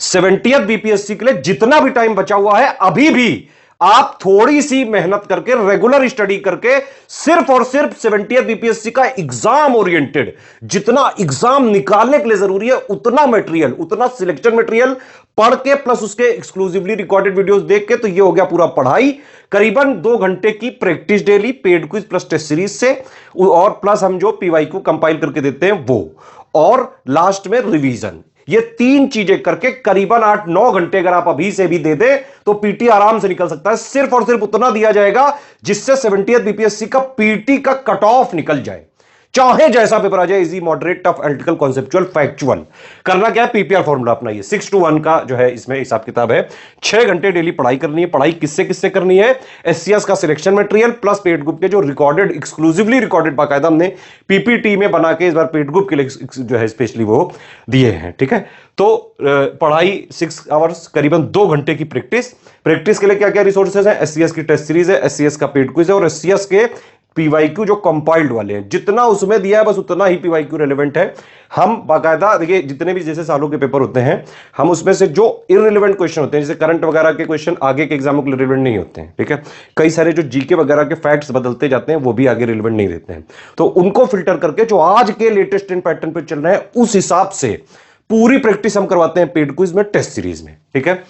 70th BPSC के लिए जितना भी टाइम बचा हुआ है, अभी भी आप थोड़ी सी मेहनत करके, रेगुलर स्टडी करके, सिर्फ और सिर्फ 70th बीपीएससी का एग्जाम ओरिएंटेड जितना एग्जाम निकालने के लिए जरूरी है, उतना मटेरियल, उतना सिलेक्शन मटेरियल पढ़ के प्लस उसके एक्सक्लूसिवली रिकॉर्डेड वीडियोस देख के, तो ये हो गया पूरा पढ़ाई। करीबन 2 घंटे की practice daily, paid quiz plus test series से, और प्लस हम जो पीवाईक्यू कंपाइल करके देते हैं वो, और लास्ट में रिवीजन। ये 3 चीजें करके करीबन 8-9 घंटे अगर आप अभी से भी दे दे तो पीटी आराम से निकल सकता है। सिर्फ और सिर्फ उतना दिया जाएगा जिससे 70th बीपीएससी का पीटी का कट ऑफ निकल जाए, चाहे जैसा पेपर आ जाए, easy, moderate, tough, analytical, conceptual, factual. करना क्या है, पीपीआर फॉर्मूला अपनाइए। 6:1 का जो है इसमें हिसाब किताब है। 6 घंटे डेली पढ़ाई करनी है। पढ़ाई किससे किससे करनी है? एससीएस का selection material plus paid group के जो रिकॉर्डेड, एक्सक्लूसिवली रिकॉर्डेड, बाकायदा हमने पीपीटी में बना के इस बार पेड ग्रुप के लिए जो है स्पेशली वो दिए हैं। ठीक है, तो पढ़ाई 6 आवर्स, करीबन 2 घंटे की प्रैक्टिस। प्रैक्टिस के लिए क्या क्या रिसोर्सेज है? एससीएस की टेस्ट सीरीज है, एससीएस का पेड क्विज है, और एससीएस के पीवाईक्यू जो कंपाइल्ड वाले हैं, जितना उसमें दिया है बस उतना ही पीवाईक्यू रेलेवेंट है। हम बाकायदा देखिए, जितने भी जैसे सालों के पेपर होते हैं, हम उसमें से जो इररिलेवेंट क्वेश्चन होते हैं, जैसे करंट वगैरह के क्वेश्चन आगे के एग्जामों के लिए रिलेवेंट नहीं होते हैं। ठीक है, कई सारे जो जीके वगैरह के फैक्ट्स बदलते जाते हैं वो भी आगे रिलेवेंट नहीं रहते हैं, तो उनको फिल्टर करके जो आज के लेटेस्ट इन पैटर्न पर चल रहे हैं उस हिसाब से पूरी प्रैक्टिस हम करवाते हैं पेड क्विज में, टेस्ट सीरीज में। ठीक है,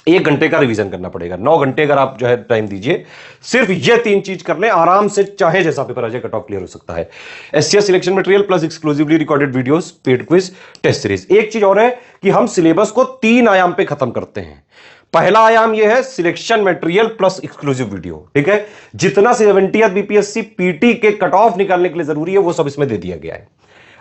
1 घंटे का रिवीजन करना पड़ेगा। 9 घंटे अगर आप जो है टाइम दीजिए, सिर्फ ये 3 चीज कर लें, आराम से चाहे जैसा पेपर आ जाए कट ऑफ क्लियर हो सकता है। SCS selection material plus exclusively recorded videos, paid quiz, test series. एक चीज और है कि हम सिलेबस को 3 आयाम पे खत्म करते हैं। पहला आयाम यह है selection material plus exclusive video. ठीक है, जितना 70th बीपीएससी पीटी के कट ऑफ निकालने के लिए जरूरी है वो सब इसमें दे दिया गया है।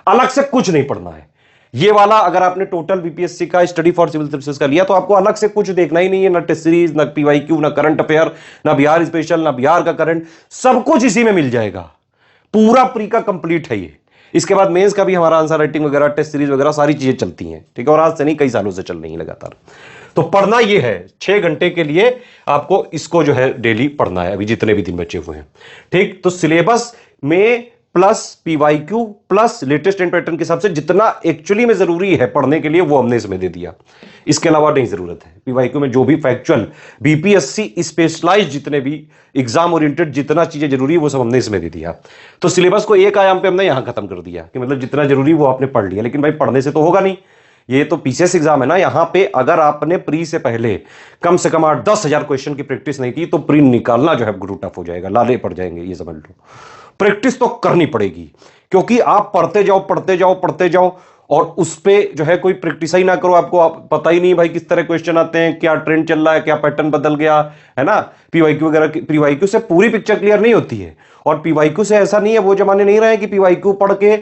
अलग से कुछ नहीं पढ़ना है। ये वाला अगर आपने टोटल बीपीएससी का स्टडी फॉर सिविल सर्विसेज का लिया तो आपको अलग से कुछ देखना ही नहीं है, ना टेस्ट सीरीज, ना पीवाईक्यू, ना करंट अफेयर, ना बिहार स्पेशल, ना बिहार का करंट, सब कुछ इसी में मिल जाएगा। पूरा प्री का कंप्लीट है ये। इसके बाद मेंस का भी हमारा आंसर राइटिंग वगैरह, टेस्ट सीरीज वगैरह सारी चीजें चलती हैं। ठीक है, और आज से नहीं, कई सालों से चल रही है लगातार। तो पढ़ना ये है, 6 घंटे के लिए आपको इसको जो है डेली पढ़ना है, अभी जितने भी दिन बचे हुए हैं। ठीक, तो सिलेबस में प्लस पीवाईक्यू प्लस लेटेस्ट इन पैटर्न के हिसाब से जितना एक्चुअली में जरूरी है पढ़ने के लिए वो हमने इसमें दे दिया। इसके अलावा नहीं जरूरत है। पीवाईक्यू में जो भी फैक्चुअल, बीपीएससी स्पेशलाइज्ड जितने भी एग्जाम ओरिएंटेड जितना चीजें जरूरी है वो सब हमने इसमें दे दिया। तो सिलेबस को एक आयाम पे हमने यहां खत्म कर दिया कि मतलब जितना जरूरी वो आपने पढ़ लिया। लेकिन भाई पढ़ने से तो होगा नहीं, ये तो पीसीएस एग्जाम है ना। यहां पे अगर आपने प्री से पहले कम से कम 8-10 हजार क्वेश्चन की प्रैक्टिस नहीं की तो प्री निकालना जो है गुरु टफ हो जाएगा, लाले पड़ जाएंगे, ये समझ लो। प्रैक्टिस तो करनी पड़ेगी, क्योंकि आप पढ़ते जाओ पढ़ते जाओ पढ़ते जाओ और उस पे जो है कोई प्रैक्टिस ही ना करो, आपको पता ही नहीं भाई किस तरह क्वेश्चन आते हैं, क्या ट्रेंड चल रहा है, क्या पैटर्न बदल गया है ना। पीवाईक्यू वगैरह, पीवाईक्यू से पूरी पिक्चर क्लियर नहीं होती है। और पीवाईक्यू से ऐसा नहीं है, वो जमाने नहीं रहे कि पीवाईक्यू पढ़ के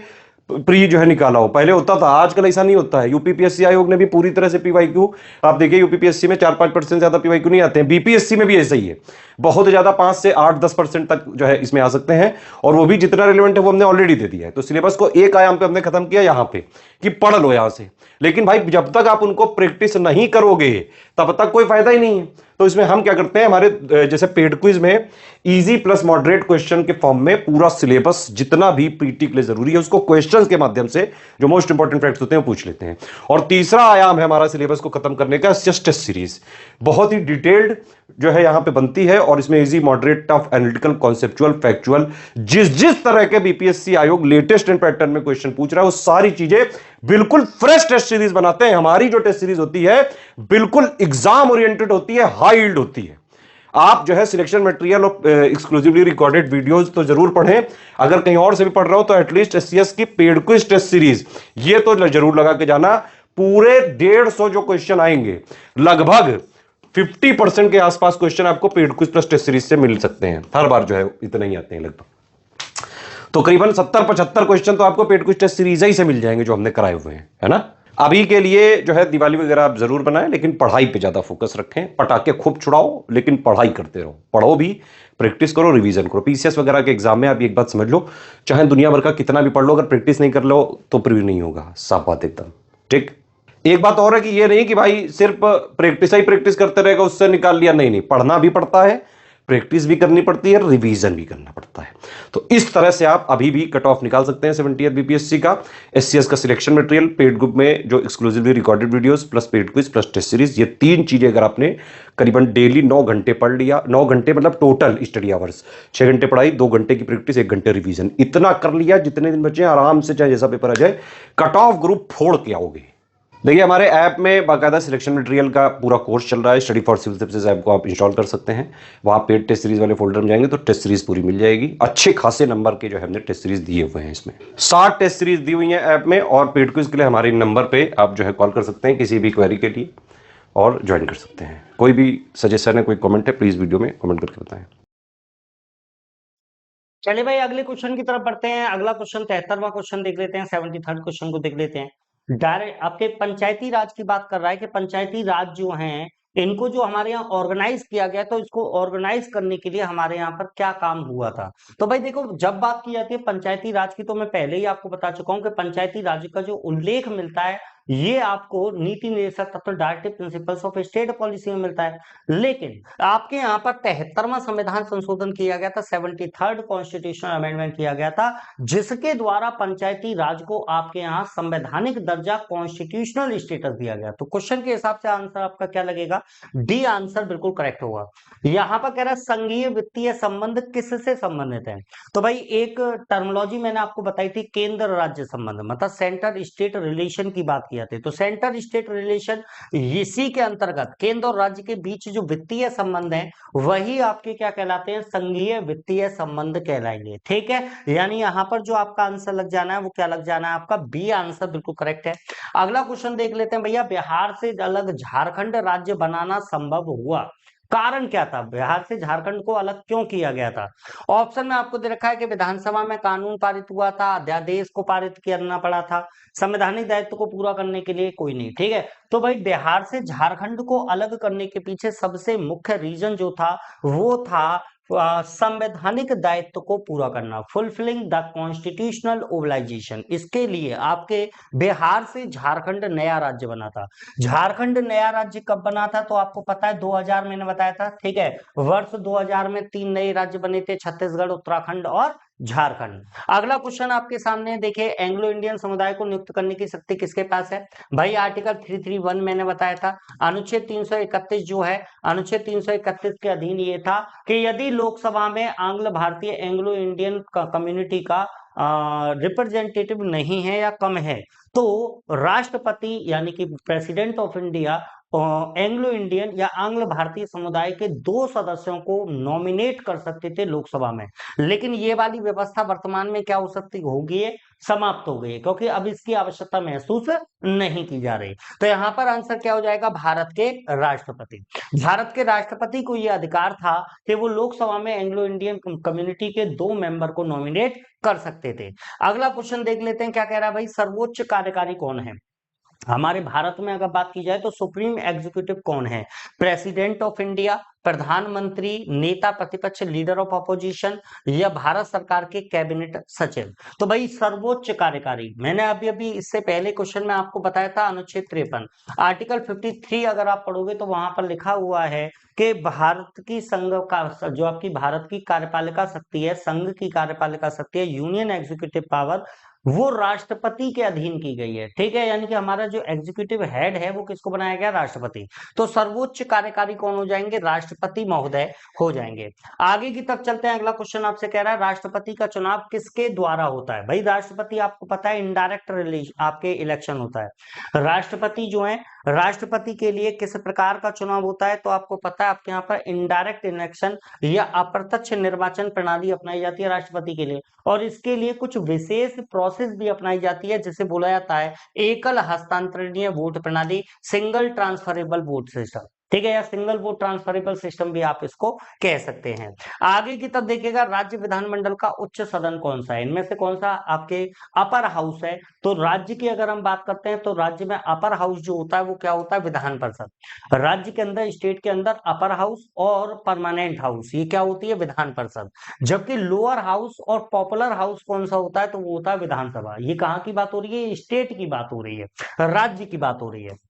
प्री जो है निकाला हो, पहले होता था, आजकल ऐसा नहीं होता है। यूपीपीएससी आयोग ने भी पूरी तरह से पीवाईक्यू, आप देखिए यूपीपीएससी में 4-5% ज्यादा पीवाईक्यू नहीं आते हैं। बीपीएससी में भी ऐसा ही है, बहुत ज्यादा 5 से 8-10% तक जो है इसमें आ सकते हैं, और वो भी जितना रिलेवेंट है वो हमने ऑलरेडी दे दिया है। तो सिलेबस को एक आयाम पे हमने खत्म किया यहां पे कि पढ़ लो यहां से। लेकिन भाई जब तक आप उनको प्रैक्टिस नहीं करोगे तब तक कोई फायदा ही नहीं है। तो इसमें हम क्या करते हैं, हमारे जैसे पेड क्विज में इजी प्लस मॉडरेट क्वेश्चन के फॉर्म में पूरा सिलेबस जितना भी पीटी के लिए जरूरी है उसको क्वेश्चंस के माध्यम से जो मोस्ट इंपॉर्टेंट फैक्ट्स होते हैं वो पूछ लेते हैं। और तीसरा आयाम है हमारा सिलेबस को खत्म करने का, टेस्ट सीरीज। बहुत ही डिटेल्ड जो है यहां पे बनती है, और इसमें easy, moderate, tough, analytical, conceptual, factual, जिस तरह के बीपीएससी आयोग लेटेस्ट इन पैटर्न में क्वेश्चन पूछ रहा है वो सारी चीजें बिल्कुल फ्रेश टेस्ट सीरीज बनाते हैं। हमारी जो टेस्ट सीरीज होती है बिल्कुल एग्जाम ओरिएंटेड होती है, हाई यील्ड होती है। आप जो है सिलेक्शन मटेरियल और एक्सक्लूसिवली रिकॉर्डेड वीडियोस तो जरूर पढ़ें। अगर कहीं और से भी पढ़ रहा हो तो एटलीस्ट एससीएस की पेड क्विज टेस्ट सीरीज ये तो जरूर लगा के जाना। पूरे 150 जो क्वेश्चन आएंगे, लगभग 50% के आसपास क्वेश्चन आपको paid quiz plus test series से मिल सकते हैं। हर बार जो है इतने ही आते हैं लगभग, तो करीबन 70-75 क्वेश्चन तो आपको पेड क्विज टेस्ट सीरीज ही से मिल जाएंगे जो हमने कराए हुए हैं, है ना। अभी के लिए जो है दिवाली वगैरह आप जरूर बनाएं, लेकिन पढ़ाई पे ज्यादा फोकस रखें। पटाखे खूब छुड़ाओ लेकिन पढ़ाई करते रहो, पढ़ो भी, प्रैक्टिस करो, रिवीजन करो। पीसीएस वगैरह के एग्जाम में आप एक बात समझ लो, चाहे दुनिया भर का कितना भी पढ़ लो, अगर प्रैक्टिस नहीं कर लो तो प्रिव्यू नहीं होगा, साफ बात एकदम। ठीक, एक बात और है कि ये नहीं कि भाई सिर्फ प्रैक्टिस ही प्रैक्टिस करते रहेगा उससे निकाल लिया, नहीं, पढ़ना भी पड़ता है, प्रैक्टिस भी करनी पड़ती है, रिवीजन भी करना पड़ता है। तो इस तरह से आप अभी भी कट ऑफ निकाल सकते हैं 70th बीपीएससी का। एससीएस का सिलेक्शन मटेरियल, पेड ग्रुप में जो exclusively recorded videos plus paid quiz plus test series, ये 3 चीजें अगर आपने करीबन डेली 9 घंटे पढ़ लिया, 9 घंटे मतलब टोटल स्टडी आवर्स, 6 घंटे पढ़ाई, 2 घंटे की प्रैक्टिस, 1 घंटे रिवीजन, इतना कर लिया, जितने दिन बचे आराम से चाहे जैसा पेपर आ जाए कट ऑफ ग्रुप फोड़ के आओगे। देखिए हमारे ऐप में बाकायदा सिलेक्शन मटेरियल का पूरा कोर्स चल रहा है। Study for civil services app को आप इंस्टॉल कर सकते हैं। वहाँ पेड टेस्ट सीरीज वाले फोल्डर में जाएंगे तो टेस्ट सीरीज पूरी मिल जाएगी। अच्छे खासे नंबर के जो है हमने टेस्ट सीरीज दिए हुए हैं, इसमें 60 टेस्ट सीरीज दी हुई है ऐप में। और पेड क्विज के लिए हमारे नंबर पे आप जो है कॉल कर सकते हैं किसी भी क्वेरी के लिए और ज्वाइन कर सकते हैं। कोई भी सजेशन है, कोई कॉमेंट है, प्लीज वीडियो में कॉमेंट करके बताएं। चलिए भाई अगले क्वेश्चन की तरफ बढ़ते हैं। अगला क्वेश्चन 73वां क्वेश्चन देख लेते हैं। 73rd क्वेश्चन को देख लेते हैं। डायरेक्ट आपके पंचायती राज की बात कर रहा है कि पंचायती राज जो हैं इनको जो हमारे यहाँ ऑर्गेनाइज किया गया, तो इसको ऑर्गेनाइज करने के लिए हमारे यहाँ पर क्या काम हुआ था। तो भाई देखो, जब बात की जाती है पंचायती राज की, तो मैं पहले ही आपको बता चुका हूँ कि पंचायती राज का जो उल्लेख मिलता है ये आपको नीति निर्देशक तत्व directive principles of state policy में मिलता है। लेकिन आपके यहाँ पर 73वां संविधान संशोधन किया गया था, 73rd कॉन्स्टिट्यूशनल अमेंडमेंट किया गया था, जिसके द्वारा पंचायती राज को आपके यहाँ संवैधानिक दर्जा कॉन्स्टिट्यूशनल स्टेटस दिया गया। तो क्वेश्चन के हिसाब से आंसर आपका क्या लगेगा? डी आंसर बिल्कुल करेक्ट होगा। यहाँ पर कह रहा है संघीय वित्तीय संबंध किससे संबंधित है। तो भाई एक टर्मिनोलॉजी मैंने आपको बताई थी, केंद्र राज्य संबंध, मतलब सेंटर स्टेट रिलेशन की बात किया थे। तो सेंटर स्टेट रिलेशन, इसी के अंतर्गत केंद्र और राज्य के बीच जो वित्तीय संबंध है वही आपके क्या कहलाते हैं? संघीय वित्तीय संबंध कहलाएंगे। ठीक है, यानी यहाँ पर जो आपका आंसर लग जाना है वो क्या लग जाना है? आपका बी आंसर बिल्कुल करेक्ट है। अगला क्वेश्चन देख लेते हैं भैया। बिहार से अलग झारखंड राज्य बनाना संभव हुआ, कारण क्या था? बिहार से झारखंड को अलग क्यों किया गया था? ऑप्शन में आपको दे रखा है कि विधानसभा में कानून पारित हुआ था, अध्यादेश को पारित करना पड़ा था, संवैधानिक दायित्व को पूरा करने के लिए कोई नहीं। ठीक है, तो भाई बिहार से झारखंड को अलग करने के पीछे सबसे मुख्य रीजन जो था वो था संवैधानिक दायित्व को पूरा करना, फुलफिलिंग द कॉन्स्टिट्यूशनल ओबलाइजेशन। इसके लिए आपके बिहार से झारखंड नया राज्य बना था। झारखंड नया राज्य कब बना था? तो आपको पता है 2000 मैंने बताया था। ठीक है, वर्ष 2000 में 3 नए राज्य बने थे, छत्तीसगढ़, उत्तराखंड और झारखंड। अगला क्वेश्चन आपके सामने देखिए, एंग्लो इंडियन समुदाय को नियुक्त करने की शक्ति किसके पास है? भाई आर्टिकल 331 मैंने बताया था। अनुच्छेद 331 जो है, अनुच्छेद 331 के अधीन ये था कि यदि लोकसभा में आंग्ल भारतीय एंग्लो इंडियन कम्युनिटी का रिप्रेजेंटेटिव नहीं है या कम है, तो राष्ट्रपति यानी कि president of India Anglo Indian या आंग्ल भारतीय समुदाय के 2 सदस्यों को नॉमिनेट कर सकते थे लोकसभा में। लेकिन ये वाली व्यवस्था वर्तमान में क्या हो सकती होगी? है समाप्त हो गई, क्योंकि अब इसकी आवश्यकता महसूस नहीं की जा रही। तो यहाँ पर आंसर क्या हो जाएगा? भारत के राष्ट्रपति। भारत के राष्ट्रपति को यह अधिकार था कि वो लोकसभा में एंग्लो इंडियन कम्युनिटी के 2 मेंबर को नॉमिनेट कर सकते थे। अगला क्वेश्चन देख लेते हैं, क्या कह रहा है भाई? सर्वोच्च कार्यकारी कौन है? हमारे भारत में अगर बात की जाए तो सुप्रीम एग्जीक्यूटिव कौन है? प्रेसिडेंट ऑफ इंडिया, प्रधानमंत्री, नेता प्रतिपक्ष, लीडर ऑफ अपोजिशन, या भारत सरकार के कैबिनेट सचिव। तो भाई सर्वोच्च कार्यकारी, मैंने अभी अभी इससे पहले क्वेश्चन में आपको बताया था, अनुच्छेद 53 आर्टिकल 53 अगर आप पढ़ोगे तो वहां पर लिखा हुआ है कि भारत की संघ का जो आपकी भारत की कार्यपालिका शक्ति है, संघ की कार्यपालिका शक्ति है, यूनियन एग्जीक्यूटिव पावर, वो राष्ट्रपति के अधीन की गई है। ठीक है, यानी कि हमारा जो एग्जीक्यूटिव हेड है वो किसको बनाया गया? राष्ट्रपति। तो सर्वोच्च कार्यकारी कौन हो जाएंगे? राष्ट्रपति महोदय हो जाएंगे। आगे की तरफ चलते हैं। अगला क्वेश्चन आपसे कह रहा है राष्ट्रपति का चुनाव किसके द्वारा होता है? भाई राष्ट्रपति आपको पता है इनडायरेक्ट रिलेशन आपके इलेक्शन होता है। राष्ट्रपति जो है, राष्ट्रपति के लिए किस प्रकार का चुनाव होता है? तो आपको पता है आपके यहाँ पर इनडायरेक्ट इलेक्शन या अप्रत्यक्ष निर्वाचन प्रणाली अपनाई जाती है राष्ट्रपति के लिए, और इसके लिए कुछ विशेष प्रोसेस भी अपनाई जाती है जिसे बोला जाता है एकल हस्तांतरणीय वोट प्रणाली, सिंगल ट्रांसफरेबल वोट सिस्टम। ठीक है, या सिंगल वोट ट्रांसफरेबल सिस्टम भी आप इसको कह सकते हैं। आगे की तरफ देखिएगा, राज्य विधानमंडल का उच्च सदन कौन सा है? इनमें से कौन सा आपके अपर हाउस है? तो राज्य की अगर हम बात करते हैं तो राज्य में अपर हाउस जो होता है वो क्या होता है? विधान परिषद। राज्य के अंदर, स्टेट के अंदर अपर हाउस और परमानेंट हाउस, ये क्या होती है? विधान परिषद। जबकि लोअर हाउस और पॉपुलर हाउस कौन सा होता है? तो वो होता है विधानसभा। ये कहाँ की बात हो रही है? स्टेट की बात हो रही है, राज्य की बात हो रही है।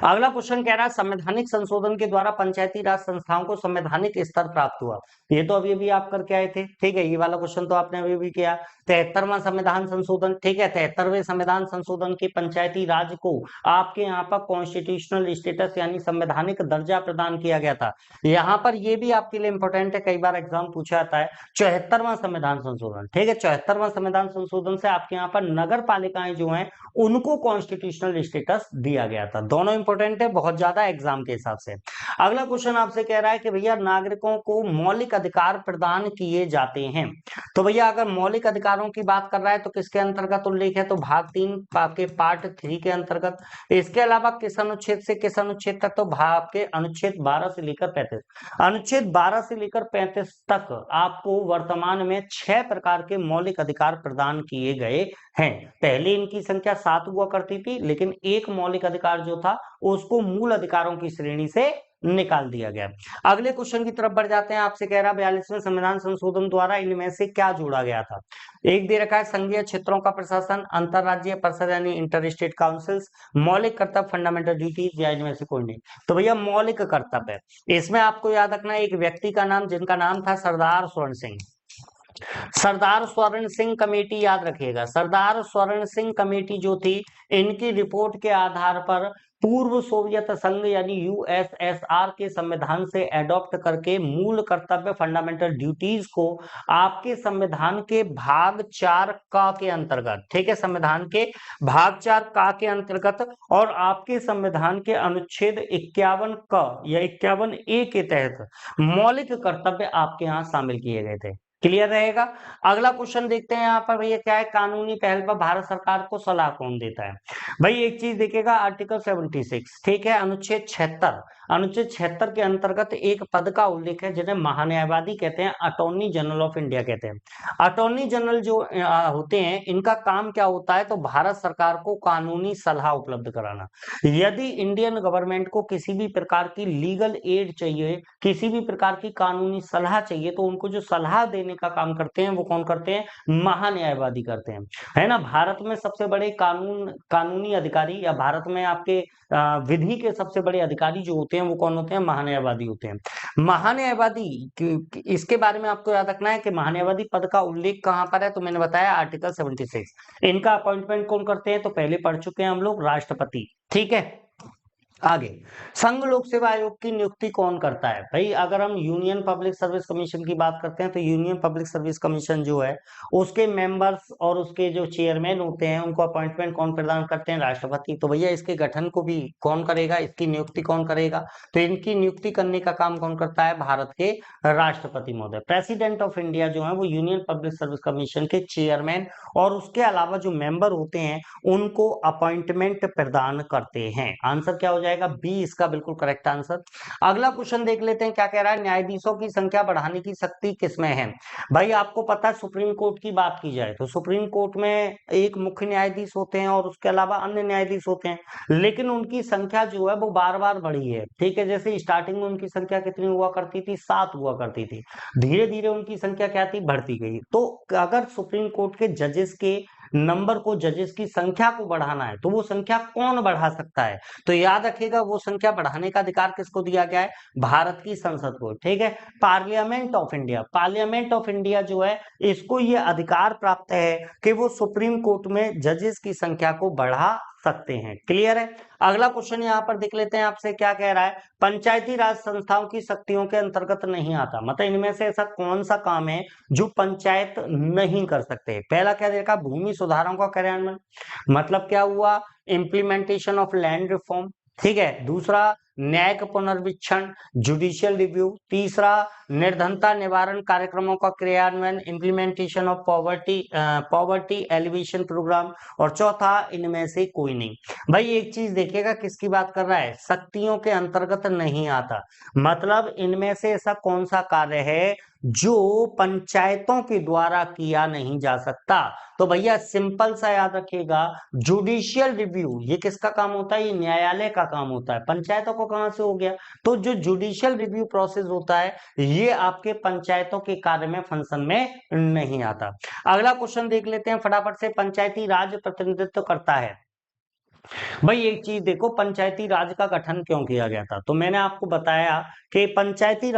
अगला क्वेश्चन कह रहा है संवैधानिक संशोधन के द्वारा पंचायती राज संस्थाओं को संवैधानिक स्तर प्राप्त हुआ। ये तो अभी अभी आप करके आए थे, ठीक है, ये वाला क्वेश्चन तो आपने अभी अभी किया। 73वां संविधान संशोधन, ठीक है, 73वें संविधान संशोधन के पंचायती राज को आपके यहाँ पर कॉन्स्टिट्यूशनल स्टेटस यानी संवैधानिक दर्जा प्रदान किया गया था। यहाँ पर ये भी आपके लिए इंपॉर्टेंट है, कई बार एग्जाम पूछा जाता है। 74वां संविधान संशोधन, ठीक है, 74वां संविधान संशोधन से आपके यहाँ पर नगर पालिकाएं जो हैं उनको कॉन्स्टिट्यूशनल स्टेटस दिया गया था। दोनों इंपॉर्टेंट है बहुत ज्यादा एग्जाम के हिसाब से। अगला क्वेश्चन आपसे कह रहा है कि भैया नागरिकों को मौलिक अधिकार प्रदान किए जाते हैं। तो भैया अगर मौलिक अधिकारों की बात कर रहा है तो किसके अंतर्गत उल्लेख है, तो भाग 3 के पार्ट 3 के अंतर्गत। इसके अलावा किस अनुच्छेद से किस अनुच्छेद तक, तो भाग के अनुच्छेद 12 से लेकर 35। अनुच्छेद 12 से लेकर 35 तक आपको वर्तमान में 6 प्रकार के मौलिक अधिकार प्रदान किए गए हैं। पहले इनकी संख्या 7 हुआ करती थी, लेकिन एक मौलिक अधिकार जो था उसको मूल अधिकारों की श्रेणी से निकाल दिया गया। अगले क्वेश्चन की तरफ बढ़ जाते हैं। आपसे कह रहा है 42वें संविधान संशोधन द्वारा इनमें से क्या जोड़ा गया था। एक दे रखा है संघीय क्षेत्रों का प्रशासन, अंतरराज्यीय परिषद यानी इंटर स्टेट काउंसिल्स, मौलिक कर्तव्य फंडामेंटल ड्यूटीज, या इनमें से कोई नहीं। तो भैया मौलिक कर्तव्य, इसमें आपको याद रखना है एक व्यक्ति का नाम जिनका नाम था सरदार स्वर्ण सिंह। सरदार स्वर्ण सिंह कमेटी याद रखिएगा, सरदार स्वर्ण सिंह कमेटी जो थी इनकी रिपोर्ट के आधार पर पूर्व सोवियत संघ यानी यूएसएसआर के संविधान से एडॉप्ट करके मूल कर्तव्य फंडामेंटल ड्यूटीज को आपके संविधान के भाग 4 का के अंतर्गत, ठीक है, संविधान के भाग 4 का के अंतर्गत और आपके संविधान के अनुच्छेद 51 का या 51 ए के तहत मौलिक कर्तव्य आपके यहाँ शामिल किए गए थे। क्लियर रहेगा। अगला क्वेश्चन देखते हैं यहाँ पर भैया क्या है, कानूनी पहल पर भारत सरकार को सलाह कौन देता है। भाई एक चीज देखिएगा, आर्टिकल 76, ठीक है, अनुच्छेद 76, अनुच्छेद 76 के अंतर्गत एक पद का उल्लेख है जिन्हें महान्यायवादी कहते हैं, अटॉर्नी जनरल ऑफ इंडिया कहते हैं। अटॉर्नी जनरल जो होते हैं इनका काम क्या होता है, तो भारत सरकार को कानूनी सलाह उपलब्ध कराना। यदि इंडियन गवर्नमेंट को किसी भी प्रकार की लीगल एड चाहिए, किसी भी प्रकार की कानूनी सलाह चाहिए, तो उनको जो सलाह देने का काम करते हैं वो कौन करते हैं, महान्यायवादी करते हैं, है ना। भारत में सबसे बड़े कानूनी अधिकारी या भारत में आपके विधि के सबसे बड़े अधिकारी जो होते हैं वो कौन होते हैं, महान्यायवादी होते हैं। महान्यायवादी इसके बारे में आपको याद रखना है कि महान्यायवादी पद का उल्लेख कहां पर है, तो मैंने बताया आर्टिकल 76। इनका अपॉइंटमेंट कौन करते हैं, तो पहले पढ़ चुके हैं हम लोग, राष्ट्रपति, ठीक है। आगे संघ लोक सेवा आयोग की नियुक्ति कौन करता है। भाई अगर हम यूनियन पब्लिक सर्विस कमीशन की बात करते हैं तो यूनियन पब्लिक सर्विस कमीशन जो है उसके मेंबर्स और उसके जो चेयरमैन होते हैं उनको अपॉइंटमेंट कौन प्रदान करते हैं, राष्ट्रपति। तो भैया इसके गठन को भी कौन करेगा, इसकी नियुक्ति कौन करेगा, तो इनकी नियुक्ति करने का काम कौन करता है, भारत के राष्ट्रपति महोदय। प्रेसिडेंट ऑफ इंडिया जो है वो यूनियन पब्लिक सर्विस कमीशन के चेयरमैन और उसके अलावा जो मेंबर होते हैं उनको अपॉइंटमेंट प्रदान करते हैं। आंसर क्या हो जाएगा, बी इसका बिल्कुल करेक्ट आंसर। अगला क्वेश्चन देख लेते हैं क्या कह रहा है, न्यायाधीशों की संख्या बढ़ाने की शक्ति किसमें है। भाई आपको पता है सुप्रीम कोर्ट की बात की जाए तो सुप्रीम कोर्ट में एक मुख्य न्यायाधीश होते हैं और उसके अलावा अन्य न्यायाधीश होते हैं, लेकिन उनकी संख्या जो है वो बार बार बढ़ी है, ठीक है। जैसे स्टार्टिंग में उनकी संख्या कितनी हुआ करती थी, 7 हुआ करती थी, धीरे धीरे उनकी संख्या क्या थी, बढ़ती गई। तो अगर सुप्रीम कोर्ट के जजेस के नंबर को, जजेस की संख्या को बढ़ाना है तो वो संख्या कौन बढ़ा सकता है, तो याद रखिएगा वो संख्या बढ़ाने का अधिकार किसको दिया गया है, भारत की संसद को, ठीक है। Parliament of India, parliament of India जो है इसको ये अधिकार प्राप्त है कि वो सुप्रीम कोर्ट में जजेस की संख्या को बढ़ा सकते हैं। क्लियर है। अगला क्वेश्चन यहाँ पर देख लेते हैं आपसे क्या कह रहा है, पंचायती राज संस्थाओं की शक्तियों के अंतर्गत नहीं आता, मतलब इनमें से ऐसा कौन सा काम है जो पंचायत नहीं कर सकते। पहला क्या देखा, भूमि सुधारों का कार्यान्वयन, मतलब क्या हुआ, इम्प्लीमेंटेशन ऑफ लैंड रिफॉर्म, ठीक है। दूसरा न्यायिक पुनर्वीक्षण, जुडिशियल रिव्यू। तीसरा निर्धनता निवारण कार्यक्रमों का क्रियान्वयन, implementation of poverty alleviation programme. और चौथा इनमें से कोई नहीं। भाई एक चीज देखिएगा किसकी बात कर रहा है, शक्तियों के अंतर्गत नहीं आता, मतलब इनमें से ऐसा कौन सा कार्य है जो पंचायतों के द्वारा किया नहीं जा सकता। तो भैया सिंपल सा याद रखिएगा, जुडिशियल रिव्यू ये किसका काम होता है, ये न्यायालय का काम होता है, पंचायतों को कहां से हो गया। तो जो जुडिशियल रिव्यू प्रोसेस होता है ये आपके पंचायतों के कार्य में, फंक्शन में नहीं आता। अगला क्वेश्चन देख लेते हैं फटाफट से, पंचायती राज प्रतिनिधित्व करता है भाई एक चीज देखो, पंचायती राज का गठन क्यों किया गया था? तो मैंने आपको बताया कि पंचायती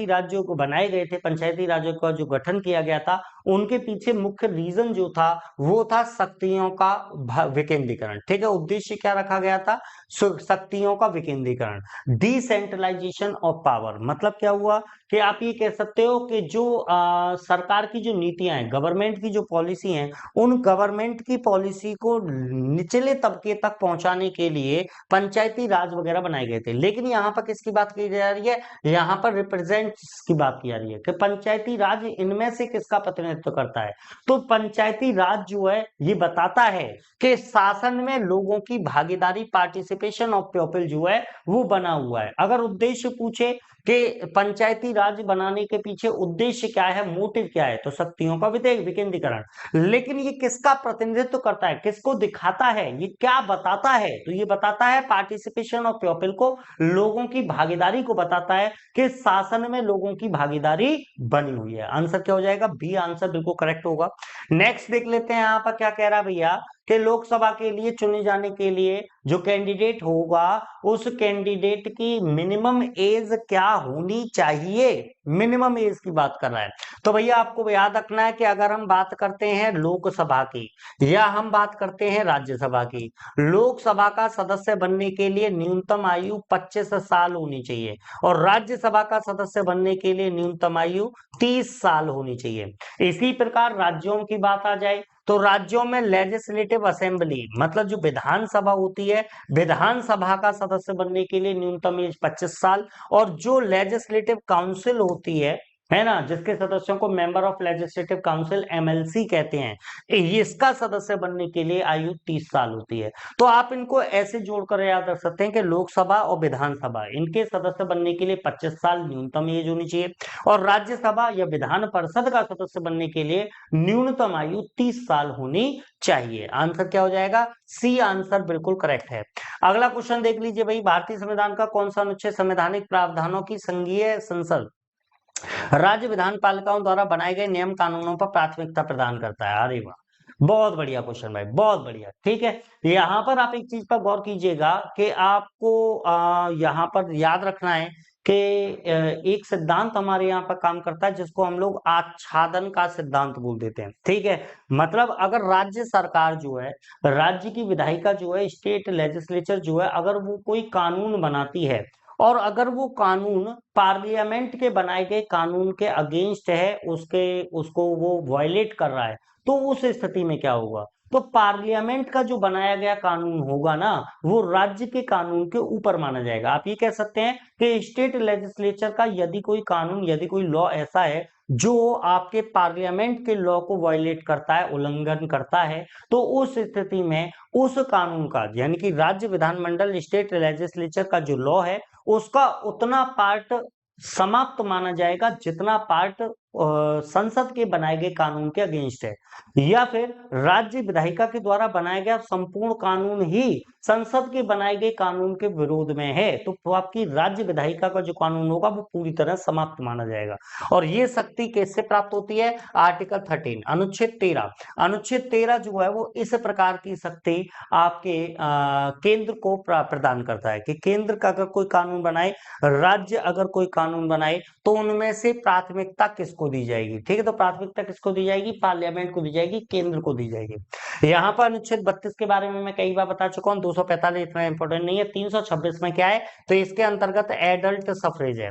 राज जो बनाए गए थे, पंचायती राज्यों का जो गठन किया गया था, उनके पीछे मुख्य रीजन जो था वो था शक्तियों का विकेंद्रीकरण। ठीक है, उद्देश्य क्या रखा गया था? शक्तियों का विकेंद्रीकरण, डिसेंट्रलाइजेशन ऑफ पावर। मतलब क्या हुआ कि आप ये कह सकते हो कि जो सरकार की जो नीतियां हैं, गवर्नमेंट की जो पॉलिसी है, उन गवर्नमेंट की पॉलिसी को निचले तबके तक पहुंचाने के लिए पंचायती राज वगैरह बनाए गए थे। लेकिन यहाँ पर किसकी बात की जा रही है? यहाँ पर रिप्रेजेंट्स की बात की जा रही है कि पंचायती राज इनमें से किसका प्रतिनिधित्व करता है। तो पंचायती राज जो है ये बताता है कि शासन में लोगों की भागीदारी, पार्टिसिपेशन ऑफ पीपल जो है वो बना हुआ है। अगर उद्देश्य पूछे कि पंचायती राज बनाने के पीछे उद्देश्य क्या है, मोटिव क्या है, तो शक्तियों का विकेंद्रीकरण। लेकिन ये किसका प्रतिनिधित्व करता है, किसको दिखाता है, ये क्या बताता है? तो ये बताता है पार्टिसिपेशन ऑफ पीपल को, लोगों की भागीदारी को बताता है कि शासन में लोगों की भागीदारी बनी हुई है। आंसर क्या हो जाएगा? बी आंसर बिल्कुल करेक्ट होगा। नेक्स्ट देख लेते हैं यहाँ पर क्या कह रहा है भैया कि लोकसभा के लिए चुने जाने के लिए जो कैंडिडेट होगा, उस कैंडिडेट की मिनिमम एज क्या होनी चाहिए? मिनिमम एज की बात कर रहा है। तो भैया आपको याद रखना है कि अगर हम बात करते हैं लोकसभा की या हम बात करते हैं राज्यसभा की, लोकसभा का सदस्य बनने के लिए न्यूनतम आयु 25 साल होनी चाहिए और राज्यसभा का सदस्य बनने के लिए न्यूनतम आयु 30 साल होनी चाहिए। इसी प्रकार राज्यों की बात आ जाए तो राज्यों में लेजिस्लेटिव असेंबली मतलब जो विधानसभा होती है, विधानसभा का सदस्य बनने के लिए न्यूनतम एज 25 साल, और जो लेजिस्लेटिव काउंसिल होती है ना, जिसके सदस्यों को member of legislative council MLC कहते हैं, इसका सदस्य बनने के लिए आयु 30 साल होती है। तो आप इनको ऐसे जोड़कर याद रख सकते हैं कि लोकसभा और विधानसभा, इनके सदस्य बनने के लिए 25 साल न्यूनतम एज होनी चाहिए और राज्यसभा या विधान परिषद का सदस्य बनने के लिए न्यूनतम आयु 30 साल होनी चाहिए। आंसर क्या हो जाएगा? सी आंसर बिल्कुल करेक्ट है। अगला क्वेश्चन देख लीजिए भाई, भारतीय संविधान का कौन सा अनुच्छेद संवैधानिक प्रावधानों की संघीय संसद राज्य विधान पालिकाओं द्वारा बनाए गए नियम कानूनों पर प्राथमिकता प्रदान करता है? अरे वाह, बहुत बढ़िया क्वेश्चन भाई, बहुत बढ़िया। ठीक है, यहाँ पर आप एक चीज पर गौर कीजिएगा कि आपको यहाँ पर याद रखना है कि एक सिद्धांत हमारे यहाँ पर काम करता है जिसको हम लोग आच्छादन का सिद्धांत बोल देते हैं। ठीक है, मतलब अगर राज्य सरकार जो है, राज्य की विधायिका जो है, स्टेट लेजिस्लेचर जो है, अगर वो कोई कानून बनाती है और अगर वो कानून पार्लियामेंट के बनाए गए कानून के अगेंस्ट है, उसको वो वायलेट कर रहा है, तो उस स्थिति में क्या होगा? तो पार्लियामेंट का जो बनाया गया कानून होगा ना, वो राज्य के कानून के ऊपर माना जाएगा। आप ये कह सकते हैं कि स्टेट लेजिस्लेचर का यदि कोई कानून, यदि कोई लॉ ऐसा है जो आपके पार्लियामेंट के लॉ को वायलेट करता है, उल्लंघन करता है, तो उस स्थिति में उस कानून का, यानी कि राज्य विधानमंडल, स्टेट लेजिस्लेचर का जो लॉ है, उसका उतना पार्ट समाप्त माना जाएगा जितना पार्ट संसद के बनाए गए कानून के अगेंस्ट है, या फिर राज्य विधायिका के द्वारा बनाया गया संपूर्ण कानून ही संसद के बनाए गए कानून के विरोध में है, तो आपकी राज्य विधायिका का जो कानून होगा वो पूरी तरह समाप्त माना जाएगा। और ये शक्ति कैसे प्राप्त होती है? आर्टिकल 13 अनुच्छेद 13, अनुच्छेद 13 जो है वो इस प्रकार की शक्ति आपके केंद्र को प्रदान करता है कि केंद्र का अगर कोई कानून बनाए, राज्य अगर कोई कानून बनाए, तो उनमें से प्राथमिकता किसको दी जाएगी? ठीक है, तो प्राथमिकता किसको दी जाएगी? पार्लियामेंट को दी जाएगी, केंद्र को दी जाएगी। यहाँ पर अनुच्छेद 32 के बारे में मैं कई बार बता चुका हूँ, 245 इतना इंपॉर्टेंट नहीं है। 326 में क्या है? तो इसके अंतर्गत एडल्ट सफरेज है,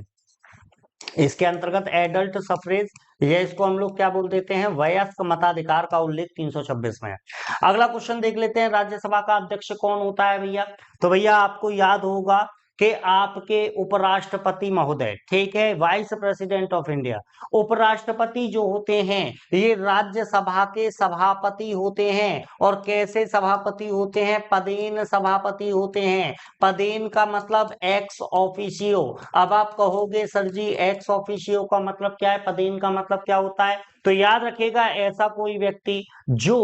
इसके अंतर्गत एडल्ट सफरेज, या इसको हम लोग क्या बोल देते हैं? वयस्क मताधिकार का उल्लेख 326 में है। अगला क्वेश्चन देख लेते हैं, राज्यसभा का अध्यक्ष कौन होता है भैया? तो भैया आपको याद होगा कि आपके उपराष्ट्रपति महोदय, ठीक है, वाइस प्रेसिडेंट ऑफ इंडिया। उपराष्ट्रपति जो होते हैं ये राज्यसभा के सभापति होते हैं, और कैसे सभापति होते हैं? पदेन सभापति होते हैं। पदेन का मतलब एक्स ऑफिशियो। अब आप कहोगे सर जी एक्स ऑफिशियो का मतलब क्या है, पदेन का मतलब क्या होता है? तो याद रखिएगा, ऐसा कोई व्यक्ति जो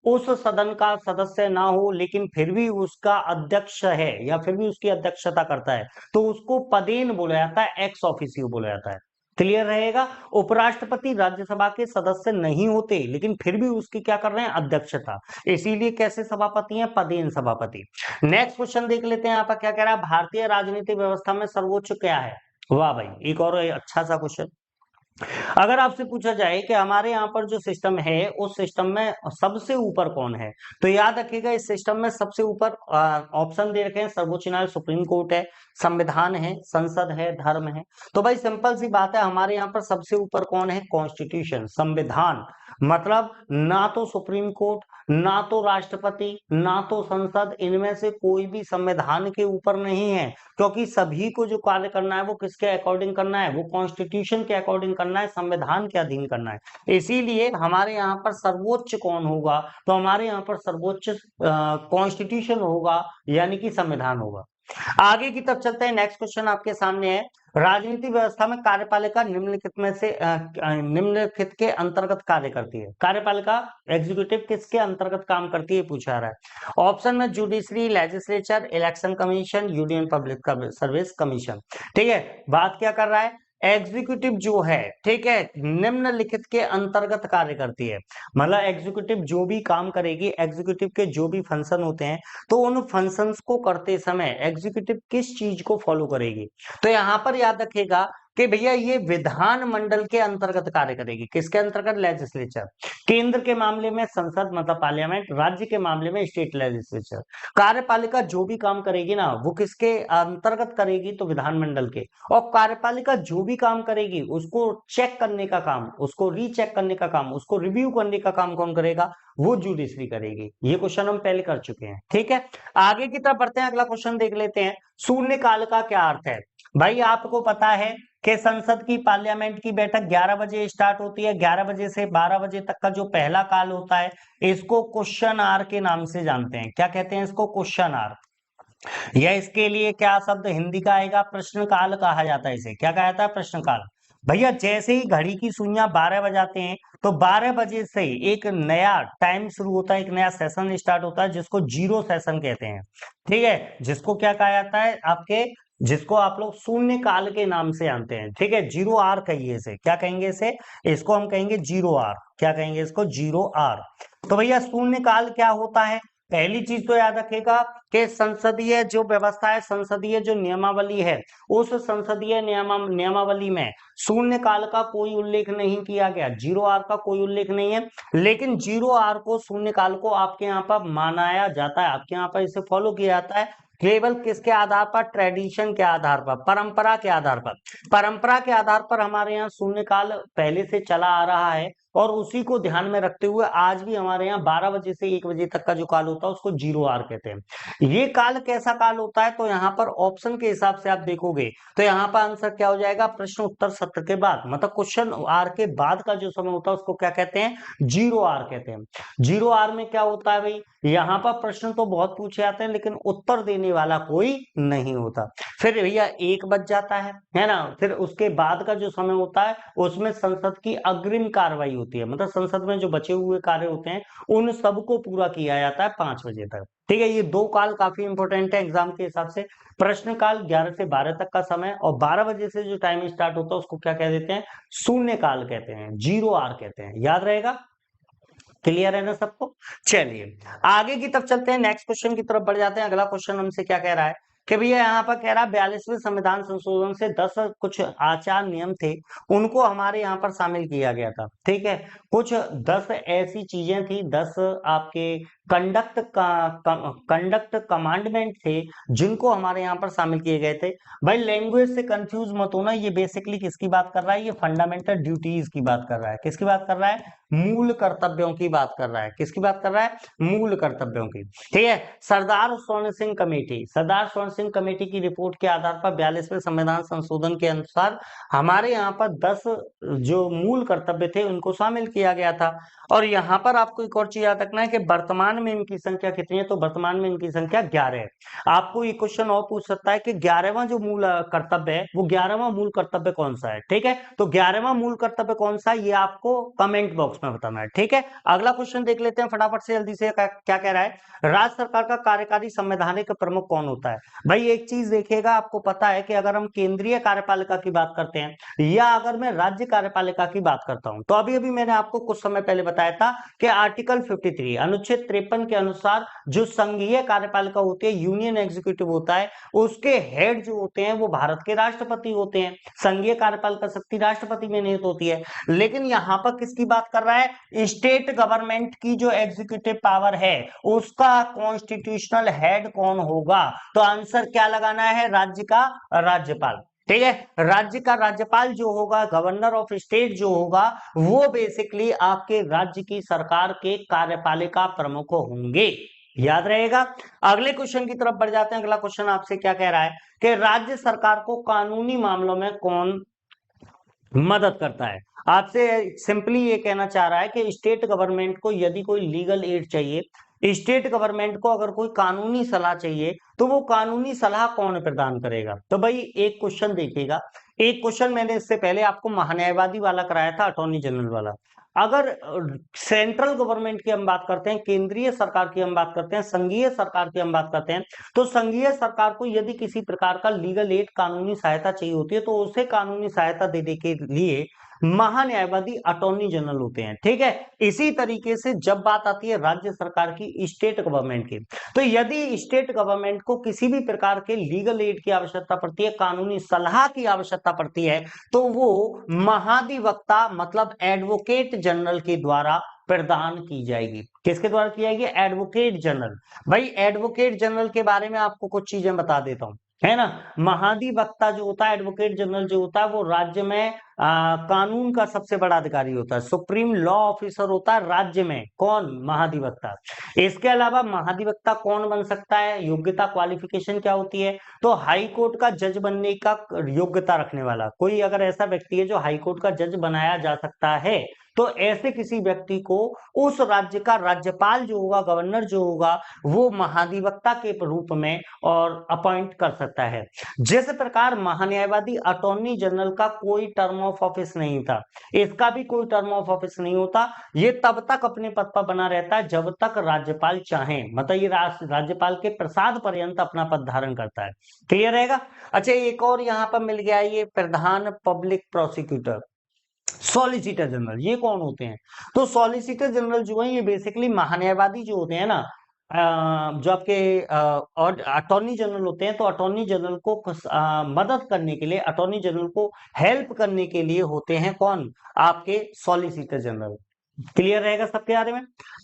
उस सदन का सदस्य ना हो लेकिन फिर भी उसका अध्यक्ष है या फिर भी उसकी अध्यक्षता करता है, तो उसको पदेन बोला जाता है, एक्स ऑफिशियो बोला जाता है। क्लियर रहेगा। उपराष्ट्रपति राज्यसभा के सदस्य नहीं होते, लेकिन फिर भी उसकी क्या कर रहे हैं, अध्यक्षता, इसीलिए कैसे सभापति हैं, पदेन सभापति। नेक्स्ट क्वेश्चन देख लेते हैं, यहाँ पर क्या कह रहा है, भारतीय राजनीतिक व्यवस्था में सर्वोच्च क्या है। वाह भाई, एक और अच्छा सा क्वेश्चन। अगर आपसे पूछा जाए कि हमारे यहाँ पर जो सिस्टम है उस सिस्टम में सबसे ऊपर कौन है, तो याद रखिएगा इस सिस्टम में सबसे ऊपर ऑप्शन दे रखे हैं, सर्वोच्च न्यायालय सुप्रीम कोर्ट है, संविधान है, संसद है, धर्म है। तो भाई सिंपल सी बात है, हमारे यहाँ पर सबसे ऊपर कौन है, कॉन्स्टिट्यूशन, संविधान। मतलब ना तो सुप्रीम कोर्ट, ना तो राष्ट्रपति, ना तो संसद, इनमें से कोई भी संविधान के ऊपर नहीं है, क्योंकि सभी को जो कार्य करना है वो किसके अकॉर्डिंग करना है, वो कॉन्स्टिट्यूशन के अकॉर्डिंग करना है, संविधान के अधीन करना है। इसीलिए हमारे यहाँ पर सर्वोच्च कौन होगा, तो हमारे यहाँ पर सर्वोच्च कॉन्स्टिट्यूशन होगा, यानी कि संविधान होगा। आगे की तरफ चलते हैं, नेक्स्ट क्वेश्चन आपके सामने है, राजनीतिक व्यवस्था में कार्यपालिका निम्नलिखित में से निम्नलिखित के अंतर्गत कार्य करती है। कार्यपालिका एग्जीक्यूटिव किसके अंतर्गत काम करती है, पूछा रहा है। ऑप्शन में judiciary, legislature, election commission, union public service commission. ठीक है, बात क्या कर रहा है, एग्जीक्यूटिव जो है, ठीक है, निम्नलिखित के अंतर्गत कार्य करती है। मतलब एग्जीक्यूटिव जो भी काम करेगी, एग्जीक्यूटिव के जो भी फंक्शन होते हैं, तो उन फंक्शंस को करते समय एग्जीक्यूटिव किस चीज को फॉलो करेगी, तो यहां पर याद रखिएगा कि भैया ये विधान मंडल के अंतर्गत कार्य करेगी। किसके अंतर्गत, लेजिस्लेचर। केंद्र के मामले में संसद मतलब पार्लियामेंट, राज्य के मामले में स्टेट लेजिस्लेचर। कार्यपालिका जो भी काम करेगी ना वो किसके अंतर्गत करेगी, तो विधानमंडल के। और कार्यपालिका जो भी काम करेगी उसको चेक करने का काम, उसको रीचेक करने का काम, उसको रिव्यू करने का काम कौन करेगा, वो जुडिशरी करेगी। ये क्वेश्चन हम पहले कर चुके हैं, ठीक है। आगे की तरफ बढ़ते हैं, अगला क्वेश्चन देख लेते हैं, शून्य काल का क्या अर्थ है। भाई आपको पता है कि संसद की, पार्लियामेंट की बैठक 11 बजे स्टार्ट होती है, 11 बजे से 12 बजे तक का जो पहला काल होता है इसको क्वेश्चन आवर के नाम से जानते हैं। क्या कहते हैं इसको, क्वेश्चन आवर। या इसके लिए क्या शब्द हिंदी का आएगा, प्रश्न काल कहा जाता है इसे। क्या कहा जाता है, प्रश्न काल। भैया जैसे ही घड़ी की सुइयां 12 बजाते हैं तो 12 बजे से एक नया टाइम शुरू होता है, एक नया सेशन स्टार्ट होता है जिसको जीरो सेशन कहते हैं। ठीक है, जिसको क्या कहा जाता है आपके, जिसको आप लोग शून्य काल के नाम से जानते हैं। ठीक है, जीरो आर कहिए इसे, क्या कहेंगे इसे, इसको हम कहेंगे जीरो आर। क्या कहेंगे इसको, जीरो आर। तो भैया शून्य काल क्या होता है, पहली चीज तो याद रखेगा कि संसदीय जो व्यवस्था है, संसदीय जो नियमावली है, उस संसदीय नियमावली में शून्य काल का कोई उल्लेख नहीं किया गया, जीरो आर का कोई उल्लेख नहीं है। लेकिन जीरो आर को, शून्य काल को आपके यहाँ पर मनाया जाता है, आपके यहाँ पर इसे फॉलो किया जाता है केवल किसके आधार पर, ट्रेडिशन के आधार पर, परंपरा के आधार पर। परंपरा के आधार पर हमारे यहाँ शून्य काल पहले से चला आ रहा है और उसी को ध्यान में रखते हुए आज भी हमारे यहाँ 12 बजे से 1 बजे तक का जो काल होता है उसको जीरो आर कहते हैं। ये काल कैसा काल होता है, तो यहाँ पर ऑप्शन के हिसाब से आप देखोगे तो यहाँ पर आंसर क्या हो जाएगा, प्रश्न उत्तर सत्र के बाद, मतलब क्वेश्चन आर के बाद का जो समय होता है उसको क्या कहते हैं, जीरो आर कहते हैं। जीरो आर में क्या होता है भाई, यहाँ पर प्रश्न तो बहुत पूछे जाते हैं लेकिन उत्तर देने वाला कोई नहीं होता। फिर भैया 1 बज जाता है ना, फिर उसके बाद का जो समय होता है उसमें संसद की अग्रिम कार्रवाई होती है, मतलब संसद में जो बचे हुए कार्य होते हैं उन सबको पूरा किया जाता है 5 बजे तक। ठीक है, ये दो काल काफी इंपॉर्टेंट है एग्जाम के हिसाब से। प्रश्न काल 11 से 12 तक का समय, और 12 बजे से जो टाइम स्टार्ट होता है उसको क्या कह देते हैं, शून्य काल कहते हैं, जीरो आर कहते हैं। याद रहेगा, क्लियर है ना सबको। चलिए आगे की तरफ चलते हैं, नेक्स्ट क्वेश्चन की तरफ बढ़ जाते हैं। अगला क्वेश्चन हमसे क्या कह रहा है कि भैया यहाँ पर कह रहा है 42वें संविधान संशोधन से 10 कुछ आचार नियम थे उनको हमारे यहाँ पर शामिल किया गया था। ठीक है, कुछ 10 ऐसी चीजें थी, 10 आपके कंडक्ट कमांडमेंट थे जिनको हमारे यहाँ पर शामिल किए गए थे। भाई लैंग्वेज से कंफ्यूज मत होना, ये बेसिकली किसकी बात कर रहा है, ये फंडामेंटल ड्यूटीज की बात कर रहा है। किसकी बात कर रहा है, मूल कर्तव्यों की बात कर रहा है। किसकी बात कर रहा है, मूल कर्तव्यों की। ठीक है, सरदार स्वर्ण सिंह कमेटी, सरदार स्वर्ण सिंह कमेटी की रिपोर्ट के आधार पर 42वें संविधान संशोधन के अनुसार हमारे यहाँ पर 10 जो मूल कर्तव्य थे उनको शामिल किया गया था। और यहाँ पर आपको एक और चीज याद रखना है कि वर्तमान वर्तमान में इनकी संख्या कितनी है? तो वर्तमान में इनकी संख्या 11 है। आपको ये क्वेश्चन और पूछ सकता है कि 11वां जो मूल कर्तव्य है वो 11वां मूल कर्तव्य कौन सा है? ठीक है, तो 11वां मूल कर्तव्य कौन सा है ये आपको कमेंट बॉक्स में बताना है। ठीक है, अगला क्वेश्चन देख लेते हैं फटाफट से जल्दी से। क्या कह रहा है? राज्य सरकार का कार्यकारी संवैधानिक प्रमुख कौन होता है? भाई एक चीज देखिएगा, आपको पता है कि अगर हम केंद्रीय कार्यपालिका की बात करते हैं या अगर मैं राज्य कार्यपालिका की बात करता हूं, तो अभी अभी मैंने आपको कुछ समय पहले बताया था कि आर्टिकल 53 अनुच्छेद 53 के अनुसार जो संघीय कार्यपालिका होती है, यूनियन एग्जीक्यूटिव होता है, उसके हेड जो होते हैं वो भारत के राष्ट्रपति होते हैं। संघीय कार्यपालिका शक्ति राष्ट्रपति में निहित होती है। लेकिन यहां पर किसकी बात कर रहा है? स्टेट गवर्नमेंट की जो एग्जीक्यूटिव पावर है उसका कॉन्स्टिट्यूशनल हेड कौन होगा? तो आंसर क्या लगाना है? राज्य का राज्यपाल। ठीक है, राज्य का राज्यपाल जो होगा, गवर्नर ऑफ स्टेट जो होगा, वो बेसिकली आपके राज्य की सरकार के कार्यपालिका प्रमुख होंगे। याद रहेगा। अगले क्वेश्चन की तरफ बढ़ जाते हैं। अगला क्वेश्चन आपसे क्या कह रहा है कि राज्य सरकार को कानूनी मामलों में कौन मदद करता है? आपसे सिंपली ये कहना चाह रहा है कि स्टेट गवर्नमेंट को यदि कोई लीगल एड चाहिए, स्टेट गवर्नमेंट को अगर कोई कानूनी सलाह चाहिए, तो वो कानूनी सलाह कौन प्रदान करेगा? तो भाई एक क्वेश्चन देखिएगा, एक क्वेश्चन मैंने इससे पहले आपको महान्यायवादी वाला कराया था, अटॉर्नी जनरल वाला। अगर सेंट्रल गवर्नमेंट की हम बात करते हैं, केंद्रीय सरकार की हम बात करते हैं, संघीय सरकार की हम बात करते हैं, तो संघीय सरकार को यदि किसी प्रकार का लीगल एड, कानूनी सहायता चाहिए होती है, तो उसे कानूनी सहायता देने के लिए महान्यायवादी अटॉर्नी जनरल होते हैं। ठीक है, इसी तरीके से जब बात आती है राज्य सरकार की, स्टेट गवर्नमेंट की, तो यदि स्टेट गवर्नमेंट को किसी भी प्रकार के लीगल एड की आवश्यकता पड़ती है, कानूनी सलाह की आवश्यकता पड़ती है, तो वो महाधिवक्ता मतलब एडवोकेट जनरल के द्वारा प्रदान की जाएगी। किसके द्वारा की जाएगी? Advocate general. भाई एडवोकेट जनरल के बारे में आपको कुछ चीजें बता देता हूं, है ना। महाधिवक्ता जो होता है, एडवोकेट जनरल जो होता है, वो राज्य में कानून का सबसे बड़ा अधिकारी होता है, सुप्रीम लॉ ऑफिसर होता है राज्य में। कौन? महाधिवक्ता। इसके अलावा महाधिवक्ता कौन बन सकता है? योग्यता, क्वालिफिकेशन क्या होती है? तो हाई कोर्ट का जज बनने का योग्यता रखने वाला कोई अगर ऐसा व्यक्ति है जो हाई कोर्ट का जज बनाया जा सकता है, तो ऐसे किसी व्यक्ति को उस राज्य का राज्यपाल जो होगा, गवर्नर जो होगा, वो महाधिवक्ता के रूप में और अपॉइंट कर सकता है। जिस प्रकार महान्यायवादी अटॉर्नी जनरल का कोई टर्म ऑफ ऑफिस नहीं था, इसका भी कोई टर्म ऑफ ऑफिस नहीं होता। ये तब तक अपने पद पर बना रहता है जब तक राज्यपाल चाहे, मतलब ये राज्यपाल के प्रसाद पर्यंत अपना पद धारण करता है। क्लियर रहेगा। अच्छा, एक और यहां पर मिल गया, ये प्रधान पब्लिक प्रोसिक्यूटर, सॉलिसिटर जनरल, ये कौन होते हैं? तो सॉलिसिटर जनरल जो है, ये बेसिकली महान्यायवादी जो होते हैं ना, जो आपके और अटॉर्नी जनरल होते हैं, तो अटॉर्नी जनरल को मदद करने के लिए, अटॉर्नी जनरल को हेल्प करने के लिए होते हैं कौन? आपके सॉलिसिटर जनरल। क्लियर रहेगा सबके बारे में।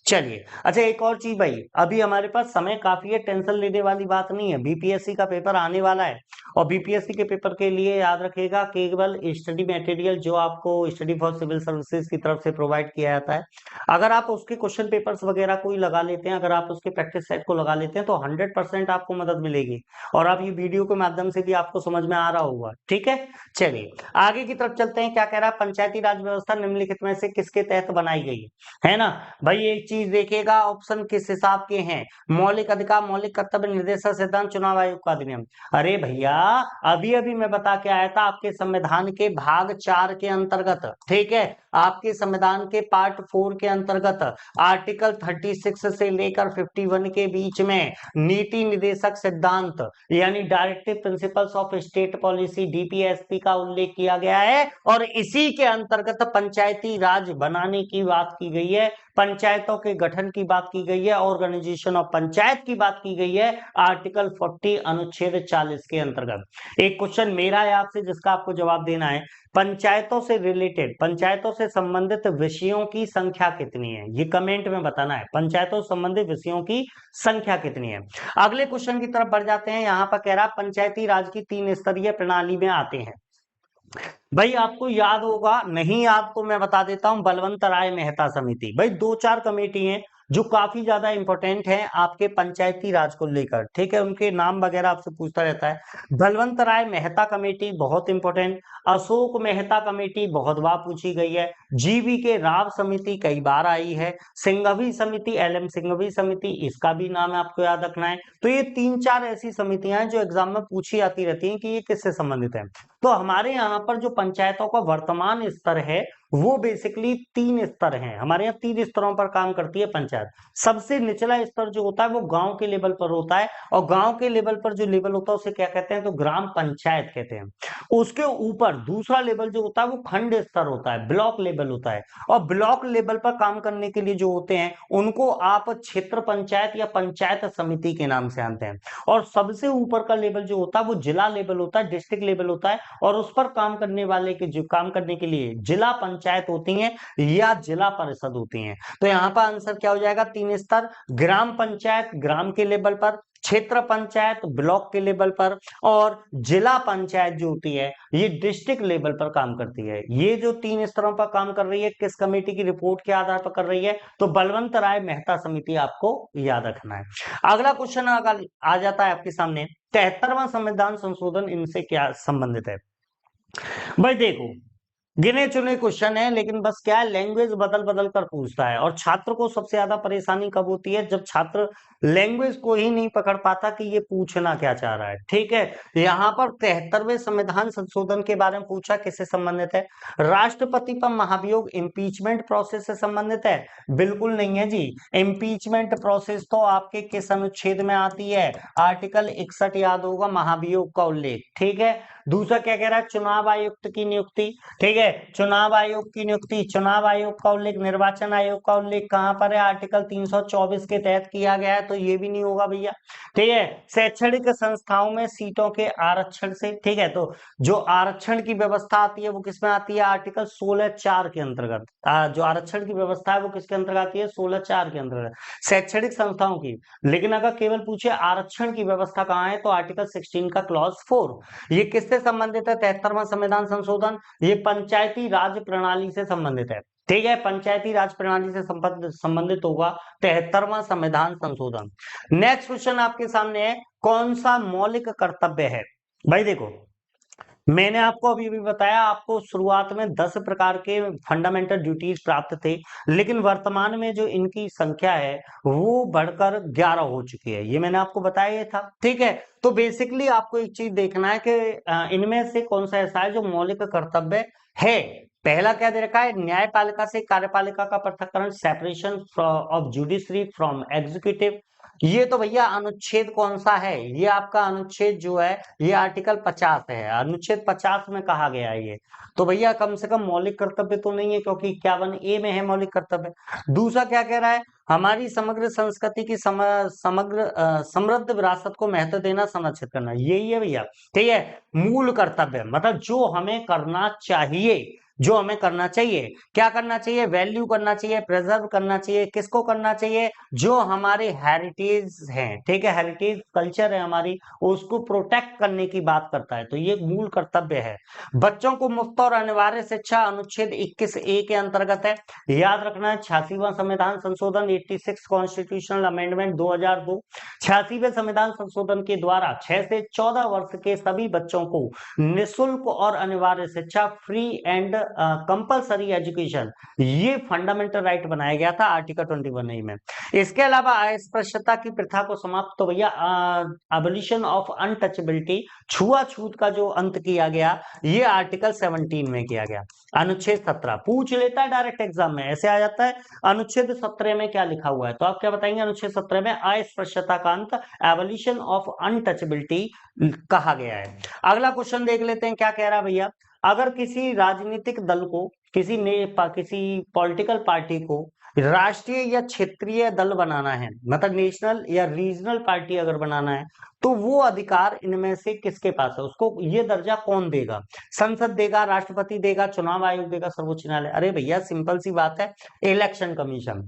चलिए, अच्छा एक और चीज भाई, अभी हमारे पास समय काफी है, टेंशन लेने वाली बात नहीं है। बीपीएससी का पेपर आने वाला है और बीपीएससी के पेपर के लिए याद रखिएगा, केवल स्टडी मटेरियल जो आपको स्टडी फॉर सिविल सर्विसेज की तरफ से प्रोवाइड किया जाता है, अगर आप उसके क्वेश्चन पेपर्स वगैरह कोई लगा लेते हैं, अगर आप उसके प्रैक्टिस सेट को लगा लेते हैं, तो 100% आपको मदद मिलेगी। और आप ये वीडियो के माध्यम से भी आपको समझ में आ रहा होगा। ठीक है, चलिए आगे की तरफ चलते हैं। क्या कह रहा है? पंचायती राज व्यवस्था निम्नलिखित में से किसके तहत बनाई गई है ना। भाई एक चीज देखिएगा, ऑप्शन किस हिसाब के हैं? मौलिक अधिकार, मौलिक कर्तव्य, निर्देशक सिद्धांत, चुनाव आयोग का अधिनियम। अरे भैया, अभी अभी मैं बता के आया था, आपके संविधान के भाग 4 के अंतर्गत, ठीक है, आपके संविधान के पार्ट 4 के अंतर्गत आर्टिकल 36 से लेकर 51 के बीच में नीति निर्देशक सिद्धांत यानी directive principles of state policy, DPSP का उल्लेख किया गया है। और इसी के अंतर्गत पंचायती राज बनाने की बात की गई है, पंचायतों के गठन की बात की गई है, ऑर्गेनाइजेशन ऑफ पंचायत की बात की गई है आर्टिकल 40 अनुच्छेद 40 के अंतर्गत। एक क्वेश्चन मेरा है आपसे जिसका आपको जवाब देना है, पंचायतों से रिलेटेड, पंचायतों से संबंधित विषयों की संख्या कितनी है? ये कमेंट में बताना है, पंचायतों से संबंधित विषयों की संख्या कितनी है। अगले क्वेश्चन की तरफ बढ़ जाते हैं। यहां पर कह रहा पंचायती राज की 3 स्तरीय प्रणाली में आते हैं। भाई आपको याद होगा, नहीं याद तो मैं बता देता हूं, बलवंत राय मेहता समिति। भाई 2-4 कमेटी हैं जो काफी ज्यादा इंपॉर्टेंट है आपके पंचायती राज को लेकर, ठीक है, उनके नाम वगैरह आपसे पूछता रहता है। बलवंत राय मेहता कमेटी बहुत इंपॉर्टेंट, अशोक मेहता कमेटी बहुत बार पूछी गई है, जीवी के राव समिति कई बार आई है, सिंघवी समिति, एलएम सिंघवी समिति, इसका भी नाम आपको याद रखना है। तो ये 3-4 ऐसी समितियां हैं जो एग्जाम में पूछी आती रहती हैं कि ये किससे संबंधित है। तो हमारे यहाँ पर जो पंचायतों का वर्तमान स्तर है वो बेसिकली 3 स्तर हैं, हमारे यहाँ 3 स्तरों पर काम करती है पंचायत। सबसे निचला स्तर जो होता है वो गांव के लेवल पर होता है, और गांव के लेवल पर जो लेवल होता है उसे क्या कहते हैं, तो ग्राम पंचायत कहते हैं। उसके ऊपर दूसरा लेवल जो होता है वो खंड स्तर होता है, ब्लॉक लेवल होता है, और ब्लॉक लेवल पर काम करने के लिए जो होते हैं उनको आप क्षेत्र पंचायत या पंचायत समिति के नाम से जानते हैं। और सबसे ऊपर का लेवल जो होता है वो जिला लेवल होता है, डिस्ट्रिक्ट लेवल होता है, और उस पर काम करने वाले के जो काम करने के लिए जिला पंचायत होती हैं या जिला परिषद होती हैं। तो यहाँ पर आंसर क्या हो जाएगा, 3 स्तर, ग्राम पंचायत ग्राम के लेवल पर, क्षेत्र पंचायत ब्लॉक के लेवल पर, और जिला पंचायत जो होती है ये डिस्ट्रिक्ट लेवल पर काम करती है। ये जो 3 स्तरों पर काम कर रही है किस कमेटी की रिपोर्ट के आधार पर कर रही है, तो बलवंत राय मेहता समिति आपको याद रखना है। अगला क्वेश्चन आ जाता है आपके सामने, 73वां संविधान संशोधन इनसे क्या संबंधित है। भाई देखो, गिने चुने क्वेश्चन है, लेकिन बस क्या है, लैंग्वेज बदल बदल कर पूछता है, और छात्र को सबसे ज्यादा परेशानी कब होती है, जब छात्र लैंग्वेज को ही नहीं पकड़ पाता कि ये पूछना क्या चाह रहा है। ठीक है, यहाँ पर 73वें संविधान संशोधन के बारे में पूछा, किससे संबंधित है, राष्ट्रपति पर महाभियोग इम्पीचमेंट प्रोसेस से संबंधित है, बिल्कुल नहीं है जी। इम्पीचमेंट प्रोसेस तो आपके किस अनुच्छेद में आती है, आर्टिकल 61 याद होगा, महाभियोग का उल्लेख। ठीक है, दूसरा क्या कह रहा है, चुनाव आयुक्त की नियुक्ति, ठीक है, चुनाव आयोग की नियुक्ति, चुनाव आयोग का उल्लेख, निर्वाचन आयोग का उल्लेख कहां पर है, आर्टिकल 324 के तहत किया गया है, तो ये भी नहीं होगा भैया। ठीक है, शैक्षणिक संस्थाओं में सीटों के आरक्षण से, ठीक है, तो जो आरक्षण की व्यवस्था आती है वो किसमें आती है, आर्टिकल 16(4) के अंतर्गत। जो आरक्षण की व्यवस्था है वो किसके अंतर्गत आती है, 16(4) के अंतर्गत, शैक्षणिक संस्थाओं की। लेकिन अगर केवल पूछे आरक्षण की व्यवस्था कहाँ है, तो आर्टिकल 16 का क्लॉज 4। ये किससे संबंधित है, 73वां संविधान संशोधन, ये पंचायती राज प्रणाली से संबंधित है। ठीक है, पंचायती राज प्रणाली से संबंधित होगा 73वां संविधान संशोधन। नेक्स्ट क्वेश्चन आपके सामने है, कौन सा मौलिक कर्तव्य है। भाई देखो, मैंने आपको अभी भी बताया, आपको शुरुआत में 10 प्रकार के फंडामेंटल ड्यूटीज प्राप्त थे, लेकिन वर्तमान में जो इनकी संख्या है वो बढ़कर 11 हो चुकी है, ये मैंने आपको बताया था। ठीक है, तो बेसिकली आपको एक चीज देखना है कि इनमें से कौन सा ऐसा है जो मौलिक कर्तव्य है। पहला क्या दे रखा है, न्यायपालिका से कार्यपालिका का पृथक्करण, separation of judiciary from executive. ये तो भैया अनुच्छेद कौन सा है, ये आपका अनुच्छेद जो है ये आर्टिकल 50 है, अनुच्छेद 50 में कहा गया है ये। तो भैया कम से कम मौलिक कर्तव्य तो नहीं है, क्योंकि 51A में है मौलिक कर्तव्य। दूसरा क्या कह रहा है, हमारी समग्र संस्कृति की समृद्ध विरासत को महत्व देना, संरक्षित करना, यही है भैया। ठीक है, मूल कर्तव्य मतलब जो हमें करना चाहिए, जो हमें करना चाहिए, क्या करना चाहिए, वैल्यू करना चाहिए, प्रिजर्व करना चाहिए, किसको करना चाहिए, जो हमारे हेरिटेज हैं। ठीक है, हेरिटेज कल्चर है हमारी, उसको प्रोटेक्ट करने की बात करता है, तो ये मूल कर्तव्य है। बच्चों को मुफ्त और अनिवार्य शिक्षा अनुच्छेद 21A के अंतर्गत है, याद रखना है। 86वां संविधान संशोधन 86 कॉन्स्टिट्यूशनल अमेंडमेंट 2002, 86वें संविधान संशोधन के द्वारा 6 से 14 वर्ष के सभी बच्चों को निःशुल्क और अनिवार्य शिक्षा, फ्री एंड कंपलसरी एजुकेशन, ये फंडामेंटल राइट बनाया गया था आर्टिकल 21A में। इसके अलावा अस्पृश्यता की प्रथा को समाप्त, तो भैया अबोलिशन ऑफ अनटचेबिलिटी, छुआछूत का जो अंत किया गया, ये आर्टिकल 17 में किया गया। अनुच्छेद 17 पूछ लेता है डायरेक्ट एग्जाम में, ऐसे आ जाता है अनुच्छेद 17 में क्या लिखा हुआ है, तो आप क्या बताएंगे, अनुच्छेद 17 में अस्पृश्यता का अंत, एबोलिशन ऑफ अनटचेबिलिटी कहा गया है। अगला क्वेश्चन देख लेते हैं, क्या कह रहा है भैया, अगर किसी राजनीतिक दल को, किसी पॉलिटिकल पार्टी को राष्ट्रीय या क्षेत्रीय दल बनाना है, मतलब नेशनल या रीजनल पार्टी अगर बनाना है, तो वो अधिकार इनमें से किसके पास है, उसको ये दर्जा कौन देगा, संसद देगा, राष्ट्रपति देगा, चुनाव आयोग देगा, सर्वोच्च न्यायालय। अरे भैया सिंपल सी बात है, इलेक्शन कमीशन।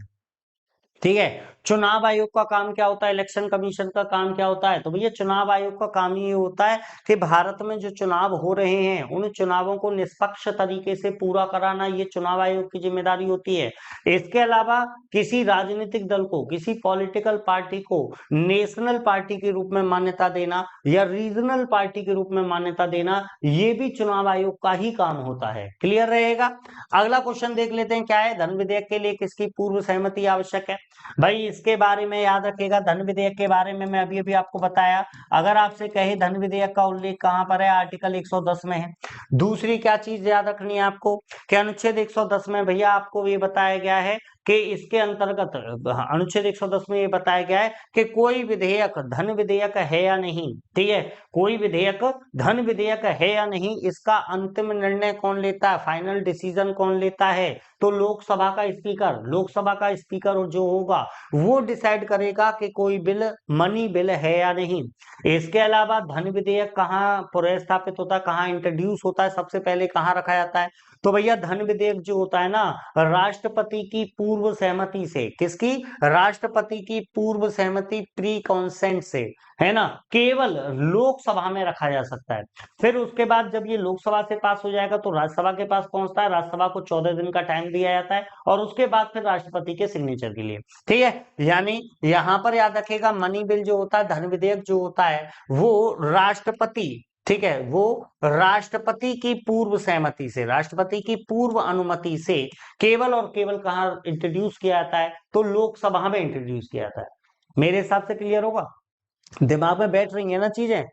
ठीक है। चुनाव आयोग का काम क्या होता है, इलेक्शन कमीशन का काम क्या होता है, तो भैया चुनाव आयोग का काम ये होता है कि भारत में जो चुनाव हो रहे हैं उन चुनावों को निष्पक्ष तरीके से पूरा कराना, ये चुनाव आयोग की जिम्मेदारी होती है। इसके अलावा किसी राजनीतिक दल को, किसी पॉलिटिकल पार्टी को नेशनल पार्टी के रूप में मान्यता देना या रीजनल पार्टी के रूप में मान्यता देना, ये भी चुनाव आयोग का ही काम होता है। क्लियर रहेगा। अगला क्वेश्चन देख लेते हैं, क्या है, धन विधेयक के लिए किसकी पूर्व सहमति आवश्यक है। भाई इसके बारे में याद रखिएगा, धन विधेयक के बारे में मैं अभी अभी आपको बताया। अगर आपसे कहे धन विधेयक का उल्लेख कहां पर है, आर्टिकल 110 में है। दूसरी क्या चीज याद रखनी है आपको, कि अनुच्छेद 110 में भैया आपको ये बताया गया है कि इसके अंतर्गत, अनुच्छेद 110 में ये बताया गया है कि कोई विधेयक धन विधेयक है या नहीं, ठीक है, कोई विधेयक धन विधेयक है या नहीं, इसका अंतिम निर्णय कौन लेता है, फाइनल डिसीजन कौन लेता है, तो लोकसभा का स्पीकर जो होगा वो डिसाइड करेगा कि कोई बिल मनी बिल है या नहीं। इसके अलावा धन विधेयक कहाँ पुनर्स्थापित होता है, कहाँ इंट्रोड्यूस होता है, सबसे पहले कहाँ रखा जाता है, तो भैया धन विधेयक जो होता है ना, राष्ट्रपति की पूर्व सहमति से, किसकी, राष्ट्रपति की पूर्व सहमति, प्री कॉन्सेंट से, है ना, केवल लोकसभा में रखा जा सकता है। फिर उसके बाद जब ये लोकसभा से पास हो जाएगा तो राज्यसभा के पास पहुंचता है, राज्यसभा को 14 दिन का टाइम दिया जाता है और उसके बाद फिर राष्ट्रपति के सिग्नेचर के लिए। ठीक है, यानी यहां पर याद रखेगा, मनी बिल जो होता है, धन विधेयक जो होता है, वो राष्ट्रपति, ठीक है, वो राष्ट्रपति की पूर्व सहमति से, राष्ट्रपति की पूर्व अनुमति से केवल और केवल कहां इंट्रोड्यूस किया जाता है, तो लोकसभा में इंट्रोड्यूस किया जाता है। मेरे हिसाब से क्लियर होगा, दिमाग में बैठ रही है ना चीजें,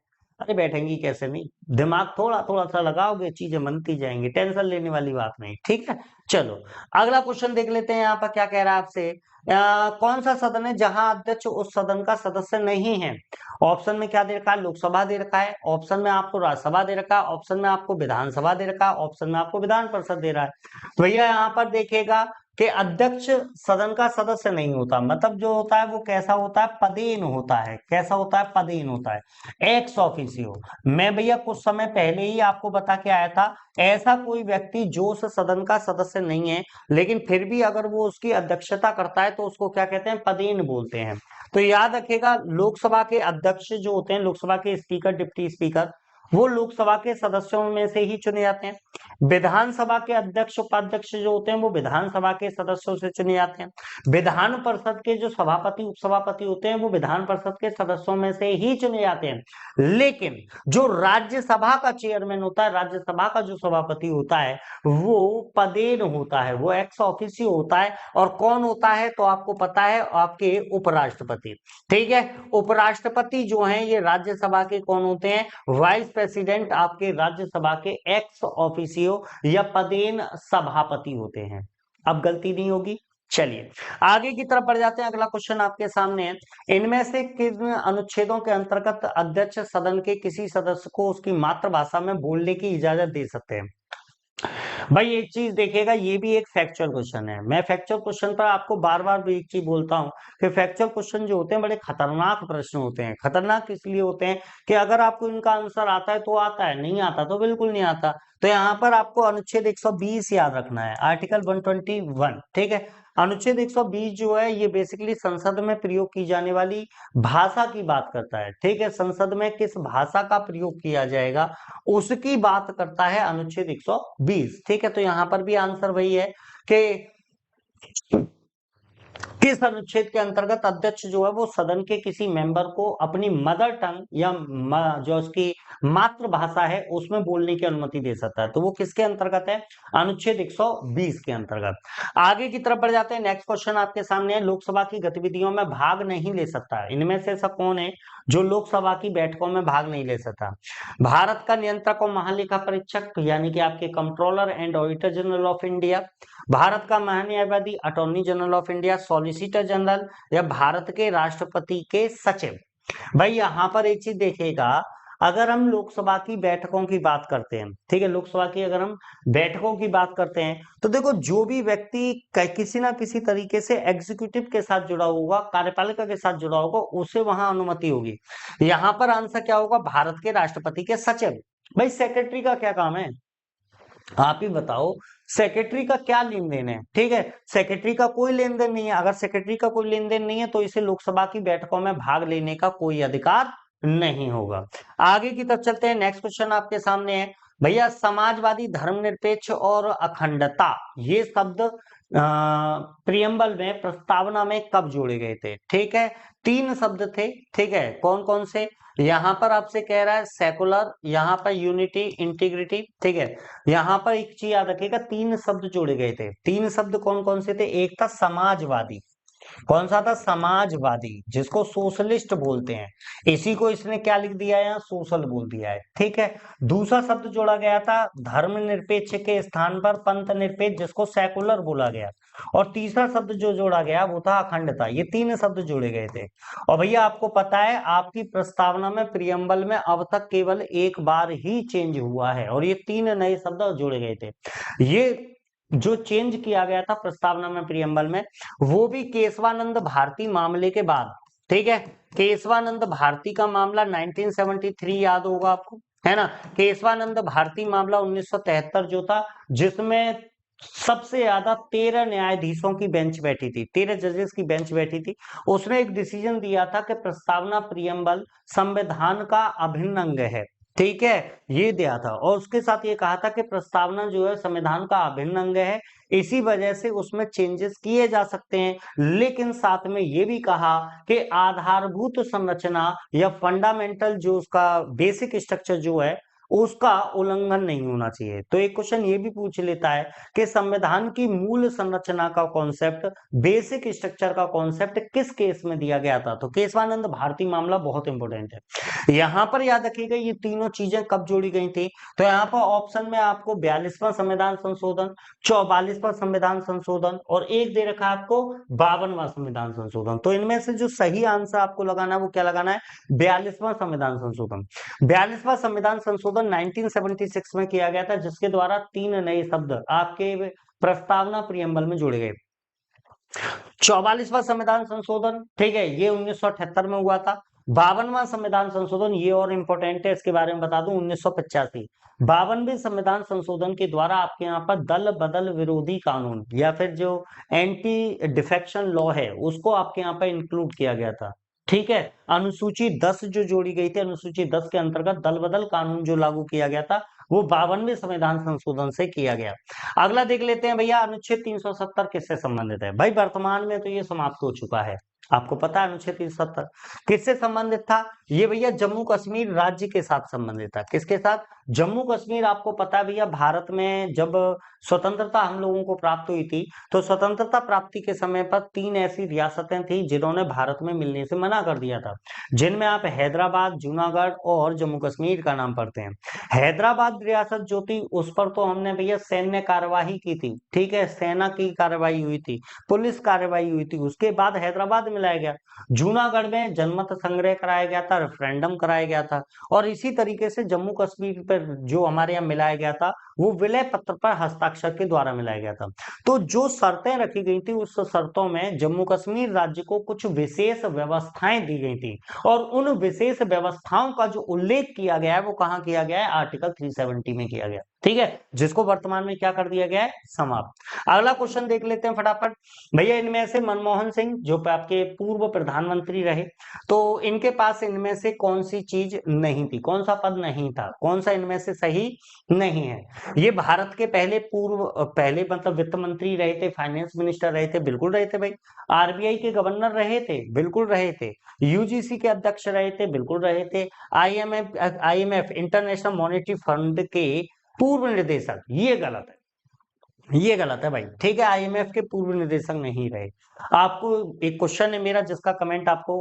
अरे बैठेंगी कैसे नहीं, दिमाग थोड़ा थोड़ा सा लगाओगे चीजें बनती जाएंगी, टेंशन लेने वाली बात नहीं। ठीक है, चलो अगला क्वेश्चन देख लेते हैं, यहाँ पर क्या कह रहा है आपसे, कौन सा सदन है जहां अध्यक्ष उस सदन का सदस्य नहीं है। ऑप्शन में क्या दे रखा है, लोकसभा दे रखा है, ऑप्शन में आपको राज्यसभा दे रखा है, ऑप्शन में आपको विधानसभा दे रखा है, ऑप्शन में आपको विधान परिषद दे रहा है। तो भैया यहाँ पर देखिएगा कि अध्यक्ष सदन का सदस्य नहीं होता, मतलब जो होता है वो कैसा होता है, पदेन होता है, कैसा होता है, पदेन होता है, एक्स ऑफिसियो। मैं भैया कुछ समय पहले ही आपको बता के आया था, ऐसा कोई व्यक्ति जो उस सदन का सदस्य नहीं है लेकिन फिर भी अगर वो उसकी अध्यक्षता करता है तो उसको क्या कहते हैं, पदेन बोलते हैं। तो याद रखिएगा, लोकसभा के अध्यक्ष जो होते हैं, लोकसभा के स्पीकर, डिप्टी स्पीकर, वो लोकसभा के सदस्यों में से ही चुने जाते हैं। विधानसभा के अध्यक्ष उपाध्यक्ष जो होते हैं वो विधानसभा के सदस्यों से चुने जाते हैं। विधान परिषद के जो सभापति उपसभापति होते हैं वो विधान परिषद के सदस्यों में से ही चुने जाते हैं। लेकिन जो राज्यसभा का चेयरमैन होता है, राज्यसभा का जो सभापति होता है, वो पदेन होता है, वो एक्स ऑफिसियो होता है। और कौन होता है, तो आपको पता है, आपके उपराष्ट्रपति। ठीक है, उपराष्ट्रपति जो हैं ये राज्यसभा के कौन होते हैं, वाइस प्रेसिडेंट आपके राज्यसभा के एक्स ऑफिसियो या पदेन सभापति होते हैं। अब गलती नहीं होगी। चलिए आगे की तरफ बढ़ जाते हैं, अगला क्वेश्चन आपके सामने है, इनमें से किन अनुच्छेदों के अंतर्गत अध्यक्ष सदन के किसी सदस्य को उसकी मातृभाषा में बोलने की इजाजत दे सकते हैं। भाई एक चीज देखिएगा, ये भी एक फैक्चुअल क्वेश्चन है। मैं फैक्चुअल क्वेश्चन पर आपको बार बार भी एक चीज बोलता हूँ कि फैक्चुअल क्वेश्चन जो होते हैं बड़े खतरनाक प्रश्न होते हैं। खतरनाक इसलिए होते हैं कि अगर आपको इनका आंसर आता है तो आता है, नहीं आता तो बिल्कुल नहीं आता। तो यहाँ पर आपको अनुच्छेद 120 याद रखना है, आर्टिकल 121। ठीक है, अनुच्छेद 120 जो है ये बेसिकली संसद में प्रयोग की जाने वाली भाषा की बात करता है। ठीक है, संसद में किस भाषा का प्रयोग किया जाएगा उसकी बात करता है अनुच्छेद 120। ठीक है, तो यहां पर भी आंसर वही है कि किस अनुच्छेद के अंतर्गत अध्यक्ष जो है वो सदन के किसी मेंबर को अपनी मदर टंग या जो उसकी मातृभाषा है उसमें बोलने की अनुमति दे सकता है। तो वो किसके अंतर्गत है, अनुच्छेद 120 के अंतर्गत। आगे की तरफ बढ़ जाते हैं, नेक्स्ट क्वेश्चन आपके सामने है, लोकसभा की गतिविधियों में भाग नहीं ले सकता, इनमें से ऐसा कौन है जो लोकसभा की बैठकों में भाग नहीं ले सकता। भारत का नियंत्रक और महालेखा परीक्षक यानी कि आपके controller and auditor general of India, Bharat का महान्यायवादी attorney general of India, solicitor general, या भारत के राष्ट्रपति के सचिव। भाई यहां पर एक चीज देखिएगा, अगर हम लोकसभा की बैठकों की बात करते हैं, ठीक है, लोकसभा की अगर हम बैठकों की बात करते हैं तो देखो जो भी व्यक्ति किसी ना किसी तरीके से एग्जीक्यूटिव के साथ जुड़ा होगा, कार्यपालिका के साथ जुड़ा होगा, उसे वहां अनुमति होगी। यहां पर आंसर क्या होगा, भारत के राष्ट्रपति के सचिव। भाई सेक्रेटरी का क्या काम है, आप ही बताओ, सेक्रेटरी का क्या लेन देन है? ठीक है, सेक्रेटरी का कोई लेन देन नहीं है। अगर सेक्रेटरी का कोई लेन देन नहीं है तो इसे लोकसभा की बैठकों में भाग लेने का कोई अधिकार नहीं होगा। आगे की तरफ चलते हैं। नेक्स्ट क्वेश्चन आपके सामने है भैया, समाजवादी, धर्मनिरपेक्ष और अखंडता, ये शब्द प्रियम्बल में, प्रस्तावना में कब जोड़े गए थे? ठीक है, 3 शब्द थे। ठीक है, कौन कौन से? यहाँ पर आपसे कह रहा है सेकुलर, यहाँ पर यूनिटी, इंटीग्रिटी। ठीक है, यहाँ पर एक चीज याद रखिएगा, 3 शब्द जोड़े गए थे। 3 शब्द कौन कौन से थे? एक था समाजवादी। कौन सा था? समाजवादी, जिसको सोशलिस्ट बोलते हैं। इसी को इसने क्या लिख दिया है? यहाँ सोशल बोल दिया है। ठीक है, दूसरा शब्द जोड़ा गया था धर्मनिरपेक्ष के स्थान पर पंथ निरपेक्ष, जिसको सेकुलर बोला गया। और तीसरा शब्द जो जोड़ा गया वो था अखंडता। ये 3 शब्द जोड़े गए थे। और भैया आपको पता है, आपकी प्रस्तावना में, प्रियम्बल में अब तक केवल एक बार ही चेंज हुआ है और ये 3 नए शब्द जोड़े गए थे। ये जो चेंज किया गया था प्रस्तावना में, प्रियम्बल में, वो भी केशवानंद भारती मामले के बाद। ठीक है, केशवानंद भारती का मामला 1973 याद होगा आपको, है ना? केशवानंद भारती मामला 1973 जो था, जिसमें सबसे ज्यादा 13 न्यायाधीशों की बेंच बैठी थी, 13 जजेस की बेंच बैठी थी। उसने एक डिसीजन दिया था कि प्रस्तावना, प्रियम्बल संविधान का अभिन्न अंग है। ठीक है, ये दिया था। और उसके साथ ये कहा था कि प्रस्तावना जो है संविधान का अभिन्न अंग है, इसी वजह से उसमें चेंजेस किए जा सकते हैं। लेकिन साथ में ये भी कहा कि आधारभूत संरचना या फंडामेंटल, जो उसका बेसिक स्ट्रक्चर जो है, उसका उल्लंघन नहीं होना चाहिए। तो एक क्वेश्चन ये भी पूछ लेता है कि संविधान की मूल संरचना का कॉन्सेप्ट, बेसिक स्ट्रक्चर का कॉन्सेप्ट किस केस में दिया गया था? तो केशवानंद भारती मामला बहुत इंपॉर्टेंट है। यहां पर याद रखिएगा ये तीनों चीजें कब जोड़ी गई थी। तो यहाँ पर ऑप्शन में आपको 42वां संविधान संशोधन, 44वां संविधान संशोधन और एक दे रखा है आपको 52वां संविधान संशोधन। तो इनमें से जो सही आंसर आपको लगाना है वो क्या लगाना है? 42वां संविधान संशोधन। 42वां संविधान संशोधन 1976 में किया गया था, जिसके द्वारा 3 नए शब्द आपके प्रस्तावना प्रियम्बल में जोड़े गए। 44वां संविधान संशोधन, ठीक है, ये 1978 में हुआ था। 52वां संविधान संशोधन, ये और इंपॉर्टेंट है, इसके बारे में बता दूं, 1985। 52वें संविधान संशोधन के द्वारा आपके यहाँ पर दल बदल विरोधी कानून या फिर जो एंटी डिफेक्शन लॉ है, उसको आपके यहाँ पर इंक्लूड किया गया था। ठीक है, अनुसूची 10 जो जोड़ी गई थी, अनुसूची 10 के अंतर्गत दल बदल कानून जो लागू किया गया था, वो 52वें संविधान संशोधन से किया गया। अगला देख लेते हैं भैया, अनुच्छेद 370 किससे संबंधित है? भाई वर्तमान में तो ये समाप्त हो चुका है, आपको पता है अनुच्छेद 370 किससे संबंधित था? ये भैया जम्मू कश्मीर राज्य के साथ संबंधित था। किसके साथ? जम्मू कश्मीर। आपको पता है भैया, भारत में जब स्वतंत्रता हम लोगों को प्राप्त हुई थी, तो स्वतंत्रता प्राप्ति के समय पर 3 ऐसी रियासतें थी जिन्होंने भारत में मिलने से मना कर दिया था, जिनमें आप हैदराबाद, जूनागढ़ और जम्मू कश्मीर का नाम पढ़ते हैं। हैदराबाद रियासत जो थी, उस पर तो हमने भैया सैन्य कार्यवाही की थी। ठीक है, सेना की कार्रवाई हुई थी, पुलिस कार्रवाई हुई थी, उसके बाद हैदराबाद मिलाया गया। जूनागढ़ में जनमत संग्रह कराया गया था, रेफरेंडम कराया गया था। और इसी तरीके से जम्मू कश्मीर पर जो हमारे यहाँ मिलाया गया था, वो विलय पत्र पर हस्ताक्षर के द्वारा मिलाया गया था। तो जो शर्तें रखी गई थी, उस शर्तों में जम्मू कश्मीर राज्य को कुछ विशेष व्यवस्थाएं दी गई थी, और उन विशेष व्यवस्थाओं का जो उल्लेख किया गया है वो कहाँ किया गया है? आर्टिकल 370 में किया गया। ठीक है, जिसको वर्तमान में क्या कर दिया गया है? समाप्त। अगला क्वेश्चन देख लेते हैं फटाफट भैया। इनमें से मनमोहन सिंह जो आपके पूर्व प्रधानमंत्री रहे, तो इनके पास इनमें से कौन सी चीज नहीं थी? कौन सा पद नहीं था? कौन सा इनमें से सही नहीं है? ये भारत के पहले मतलब वित्त मंत्री रहे थे, फाइनेंस मिनिस्टर रहे थे, बिल्कुल रहे थे भाई। आरबीआई के गवर्नर रहे थे, बिल्कुल रहे थे। यूजीसी के अध्यक्ष रहे थे, बिल्कुल रहे थे। आईएमएफ इंटरनेशनल मॉनेटरी फंड के पूर्व निदेशक, ये गलत है, ये गलत है भाई। ठीक है, आईएमएफ के पूर्व निदेशक नहीं रहे। आपको एक क्वेश्चन है मेरा जिसका कमेंट आपको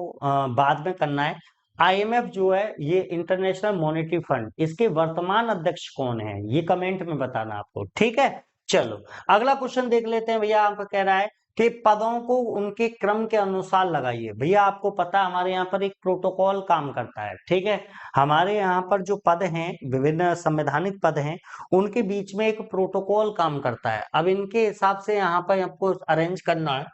बाद में करना है। आईएमएफ जो है, ये इंटरनेशनल मॉनेटरी फंड, इसके वर्तमान अध्यक्ष कौन है? ये कमेंट में बताना आपको। ठीक है, चलो अगला क्वेश्चन देख लेते हैं भैया। आपका कह रहा है कि पदों को उनके क्रम के अनुसार लगाइए। भैया आपको पता है हमारे यहाँ पर एक प्रोटोकॉल काम करता है। ठीक है, हमारे यहाँ पर जो पद हैं, विभिन्न संवैधानिक पद हैं, उनके बीच में एक प्रोटोकॉल काम करता है। अब इनके हिसाब से यहाँ पर आपको अरेंज करना है।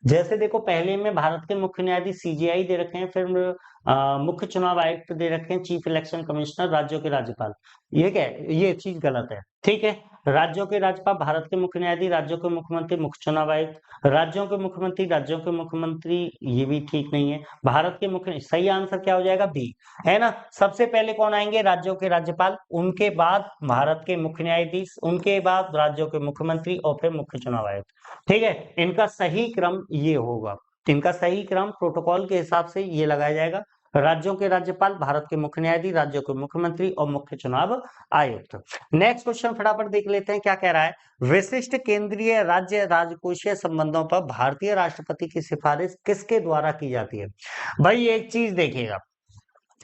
जैसे देखो, पहले में भारत के मुख्य न्यायाधीश सीजेआई दे रखे हैं, फिर मुख्य चुनाव आयुक्त दे रखे हैं चीफ इलेक्शन कमिश्नर, राज्यों के राज्यपाल। ये क्या है, ये चीज गलत है। ठीक है, राज्यों के राज्यपाल, भारत के मुख्य न्यायाधीश, राज्यों के मुख्यमंत्री, मुख्य चुनाव आयुक्त, राज्यों के मुख्यमंत्री, राज्यों के मुख्यमंत्री, ये भी ठीक नहीं है। भारत के मुख्य, सही आंसर क्या हो जाएगा, बी, है ना। सबसे पहले कौन आएंगे, राज्यों के राज्यपाल, उनके बाद भारत के मुख्य न्यायाधीश, उनके बाद राज्यों के मुख्यमंत्री और फिर मुख्य चुनाव आयुक्त। ठीक है, इनका सही क्रम ये होगा, इनका सही क्रम प्रोटोकॉल के हिसाब से ये लगाया जाएगा, राज्यों के राज्यपाल, भारत के मुख्य न्यायाधीश, राज्यों के मुख्यमंत्री और मुख्य चुनाव आयुक्त। नेक्स्ट क्वेश्चन फटाफट देख लेते हैं क्या कह रहा है। विशिष्ट केंद्रीय राज्य राजकोषीय संबंधों पर भारतीय राष्ट्रपति की सिफारिश किसके द्वारा की जाती है। भाई एक चीज देखिएगा,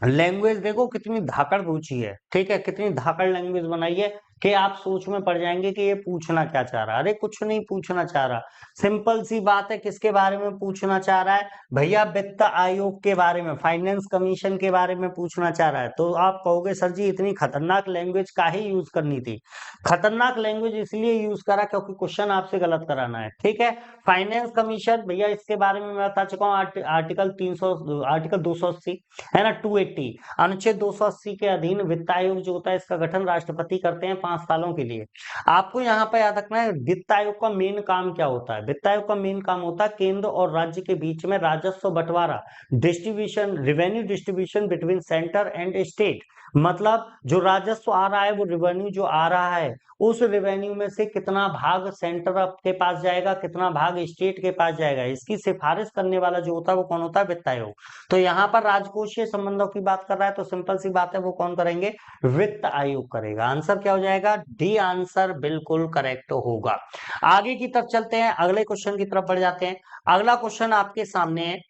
लैंग्वेज देखो कितनी धाकड़ पूछी है, ठीक है, कितनी धाकड़ लैंग्वेज बनाई है कि आप सोच में पड़ जाएंगे कि ये पूछना क्या चाह रहा है। अरे कुछ नहीं पूछना चाह रहा, सिंपल सी बात है, किसके बारे में पूछना चाह रहा है भैया, वित्त आयोग के बारे में, फाइनेंस कमीशन के बारे में पूछना चाह रहा है। तो आप कहोगे सर जी इतनी खतरनाक लैंग्वेज काहे यूज करनी थी। खतरनाक लैंग्वेज इसलिए यूज करा क्योंकि क्वेश्चन आपसे गलत कराना है। ठीक है, फाइनेंस कमीशन भैया इसके बारे में मैं बता चुका हूँ, आर्टिकल 300, आर्टिकल 280 है ना, 280, अनुच्छेद 280 के अधीन वित्त आयोग जो होता है इसका गठन राष्ट्रपति करते हैं 5 सालों के लिए। आपको यहाँ पे याद रखना है वित्त आयोग का मेन काम क्या होता है। वित्त आयोग का मेन काम होता है केंद्र और राज्य के बीच में राजस्व बंटवारा, distribution, revenue distribution between centre and state. मतलब जो राजस्व आ रहा है, वो रेवेन्यू जो आ रहा है, उस रेवेन्यू में से कितना भाग सेंटर के पास जाएगा, कितना भाग स्टेट के पास जाएगा, इसकी सिफारिश करने वाला जो होता है वो कौन होता है, वित्त आयोग। तो यहाँ पर राजकोषीय संबंधों की बात कर रहा है तो सिंपल सी बात है, वो कौन करेंगे, वित्त आयोग करेगा। आंसर क्या हो जाएगा, डी आंसर बिल्कुल करेक्ट होगा। आगे की तरफ चलते हैं, अगले क्वेश्चन की तरफ बढ़ जाते हैं। अगला क्वेश्चन आपके सामने है,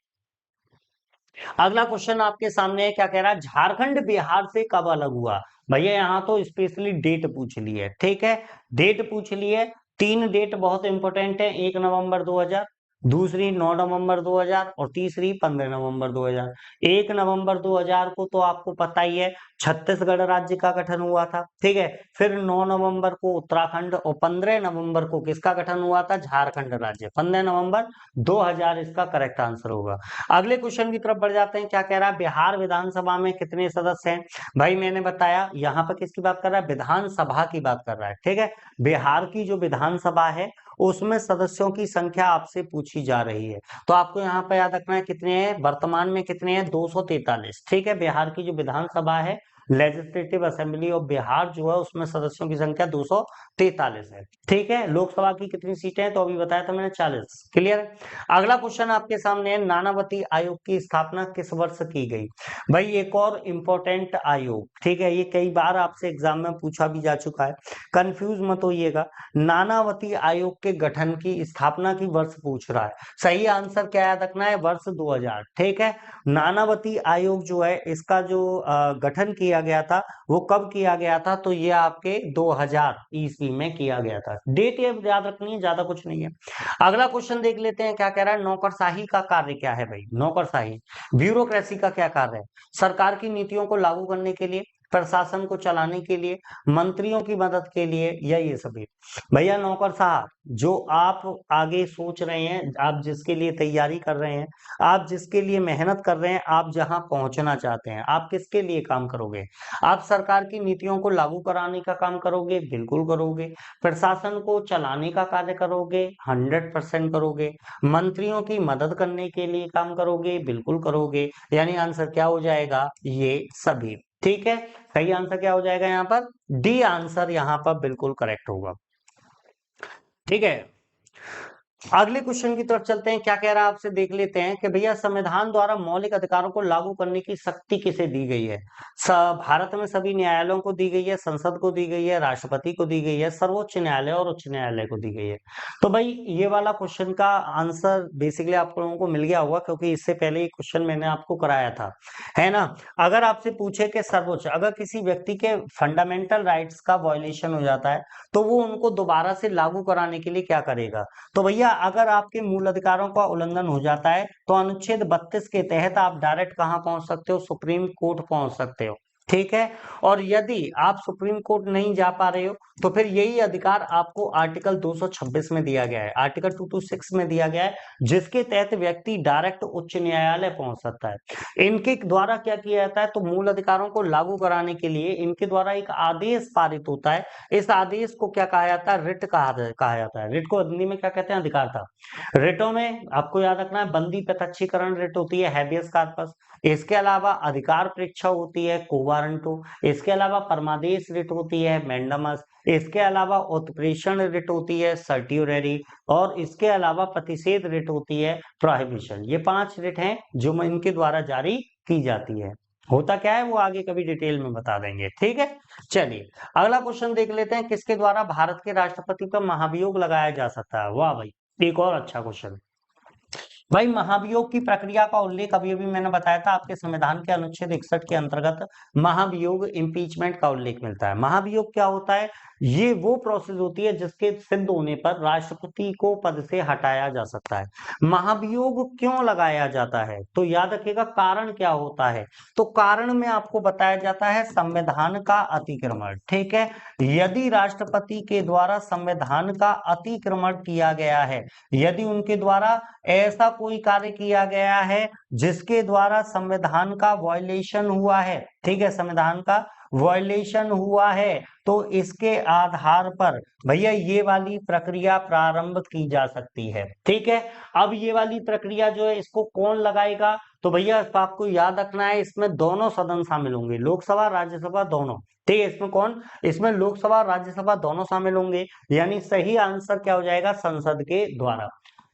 अगला क्वेश्चन आपके सामने है, क्या कह रहा है, झारखंड बिहार से कब अलग हुआ। भैया यहाँ तो स्पेशली डेट पूछ ली है, ठीक है, डेट पूछ ली है। 3 डेट बहुत इंपॉर्टेंट है, 1 नवंबर 2000, दूसरी 9 नवंबर 2000 और तीसरी 15 नवंबर 2000। 1 नवंबर 2000 को तो आपको पता ही है छत्तीसगढ़ राज्य का गठन हुआ था, ठीक है। फिर 9 नवंबर को उत्तराखंड और 15 नवंबर को किसका गठन हुआ था, झारखंड राज्य। 15 नवंबर 2000 इसका करेक्ट आंसर होगा। अगले क्वेश्चन की तरफ बढ़ जाते हैं, क्या कह रहा है, बिहार विधानसभा में कितने सदस्य हैं। भाई मैंने बताया यहाँ पर किसकी बात कर रहा है, विधानसभा की बात कर रहा है, ठीक है। बिहार की जो विधानसभा है उसमें सदस्यों की संख्या आपसे पूछी जा रही है, तो आपको यहाँ पे याद रखना है कितने हैं, वर्तमान में कितने हैं, 243। ठीक है, बिहार की जो विधानसभा है, लेजिस्लेटिव असेंबली ऑफ बिहार जो है, उसमें सदस्यों की संख्या 243 है। ठीक है, लोकसभा की कितनी सीटें हैं, तो अभी बताया था मैंने 40। क्लियर है। अगला क्वेश्चन आपके सामने है, नानावती आयोग की स्थापना किस वर्ष की गई। भाई एक और इंपॉर्टेंट आयोग, ठीक है, ये कई बार आपसे एग्जाम में पूछा भी जा चुका है, कंफ्यूज मत होइएगा। नानावती आयोग के गठन की, स्थापना की वर्ष पूछ रहा है। सही आंसर क्या याद रखना है, वर्ष 2000। ठीक है, नानावती आयोग जो है इसका जो गठन किया गया था वो कब किया गया था, तो ये आपके 2000 ईस्वी में किया गया था। डेट ये याद रखनी है, ज्यादा कुछ नहीं है। अगला क्वेश्चन देख लेते हैं, क्या कह रहा है, नौकरशाही का कार्य क्या है। भाई नौकरशाही, ब्यूरोक्रेसी का क्या कार्य है, सरकार की नीतियों को लागू करने के लिए, प्रशासन को चलाने के लिए, मंत्रियों की मदद के लिए, या ये सभी। भैया नौकरशाह जो आप आगे सोच रहे हैं, आप जिसके लिए तैयारी कर रहे हैं, आप जिसके लिए मेहनत कर रहे हैं, आप जहां पहुंचना चाहते हैं, आप किसके लिए काम करोगे, आप सरकार की नीतियों को लागू कराने का काम करोगे, बिल्कुल करोगे। प्रशासन को चलाने का कार्य करोगे, 100% करोगे। मंत्रियों की मदद करने के लिए काम करोगे, बिल्कुल करोगे। यानी आंसर क्या हो जाएगा, ये सभी। ठीक है, सही आंसर क्या हो जाएगा यहाँ पर, डी आंसर यहाँ पर बिल्कुल करेक्ट होगा। ठीक है, अगले क्वेश्चन की तरफ चलते हैं, क्या कह रहा है आपसे देख लेते हैं कि भैया संविधान द्वारा मौलिक अधिकारों को लागू करने की शक्ति किसे दी गई है। भारत में सभी न्यायालयों को दी गई है, संसद को दी गई है, राष्ट्रपति को दी गई है, सर्वोच्च न्यायालय और उच्च न्यायालय को दी गई है। तो भाई ये वाला क्वेश्चन का आंसर बेसिकली आप लोगों को मिल गया होगा, क्योंकि इससे पहले ये क्वेश्चन मैंने आपको कराया था, है ना। अगर आपसे पूछे कि सर्वोच्च, अगर किसी व्यक्ति के फंडामेंटल राइट्स का वायलेशन हो जाता है तो वो उनको दोबारा से लागू कराने के लिए क्या करेगा। तो भैया अगर आपके मूल अधिकारों का उल्लंघन हो जाता है तो अनुच्छेद 32 के तहत आप डायरेक्ट कहां पहुंच सकते हो, सुप्रीम कोर्ट पहुंच सकते हो। ठीक है। और यदि आप सुप्रीम कोर्ट नहीं जा पा रहे हो तो फिर यही अधिकार आपको आर्टिकल 226 में दिया गया है, आर्टिकल 226 में दिया गया है, जिसके तहत व्यक्ति डायरेक्ट उच्च न्यायालय पहुंच सकता है। इनके द्वारा क्या किया जाता है, तो मूल अधिकारों को लागू कराने के लिए इनके द्वारा एक आदेश पारित होता है। इस आदेश को क्या कहा जाता है, रिट कहा जाता है। रिट को हिंदी में क्या कहते हैं, अधिकार था। रिटों में आपको याद रखना है, बंदी प्रत्यक्षीकरण रिट होती है, हैबियस कार्पस। इसके अलावा अधिकार परीक्षा होती है, कोवारंटो। इसके अलावा परमादेश रिट होती है, मैंडमस। इसके अलावा उत्प्रेषण रिट होती है, सर्ट्यूरेरी। और इसके अलावा प्रतिषेध रिट होती है, प्रोहिबिशन। ये 5 रिट हैं जो इनके द्वारा जारी की जाती है। होता क्या है वो आगे कभी डिटेल में बता देंगे, ठीक है। चलिए अगला क्वेश्चन देख लेते हैं, किसके द्वारा भारत के राष्ट्रपति पर महाभियोग लगाया जा सकता है। वाह भाई, एक और अच्छा क्वेश्चन। भाई महाभियोग की प्रक्रिया का उल्लेख अभी अभी मैंने बताया था, आपके संविधान के अनुच्छेद 61 के अंतर्गत महाभियोग इम्पीचमेंट का उल्लेख मिलता है। महाभियोग क्या होता है, ये वो प्रोसेस होती है जिसके सिद्ध होने पर राष्ट्रपति को पद से हटाया जा सकता है। महाभियोग क्यों लगाया जाता है, तो याद रखिएगा कारण क्या होता है। तो कारण में आपको बताया जाता है संविधान का अतिक्रमण, ठीक है। यदि राष्ट्रपति के द्वारा संविधान का अतिक्रमण किया गया है, यदि उनके द्वारा ऐसा कोई कार्य किया गया है जिसके द्वारा संविधान का वायलेशन हुआ है, ठीक है, संविधान का वायलेशन हुआ है, तो इसके आधार पर भैया ये वाली प्रक्रिया प्रारंभ की जा सकती है, ठीक है। अब ये वाली प्रक्रिया जो है इसको कौन लगाएगा, तो भैया आपको याद रखना है, इसमें दोनों सदन शामिल होंगे, लोकसभा राज्यसभा दोनों, ठीक है। इसमें कौन, इसमें लोकसभा राज्यसभा दोनों शामिल होंगे, यानी सही आंसर क्या हो जाएगा, संसद के द्वारा,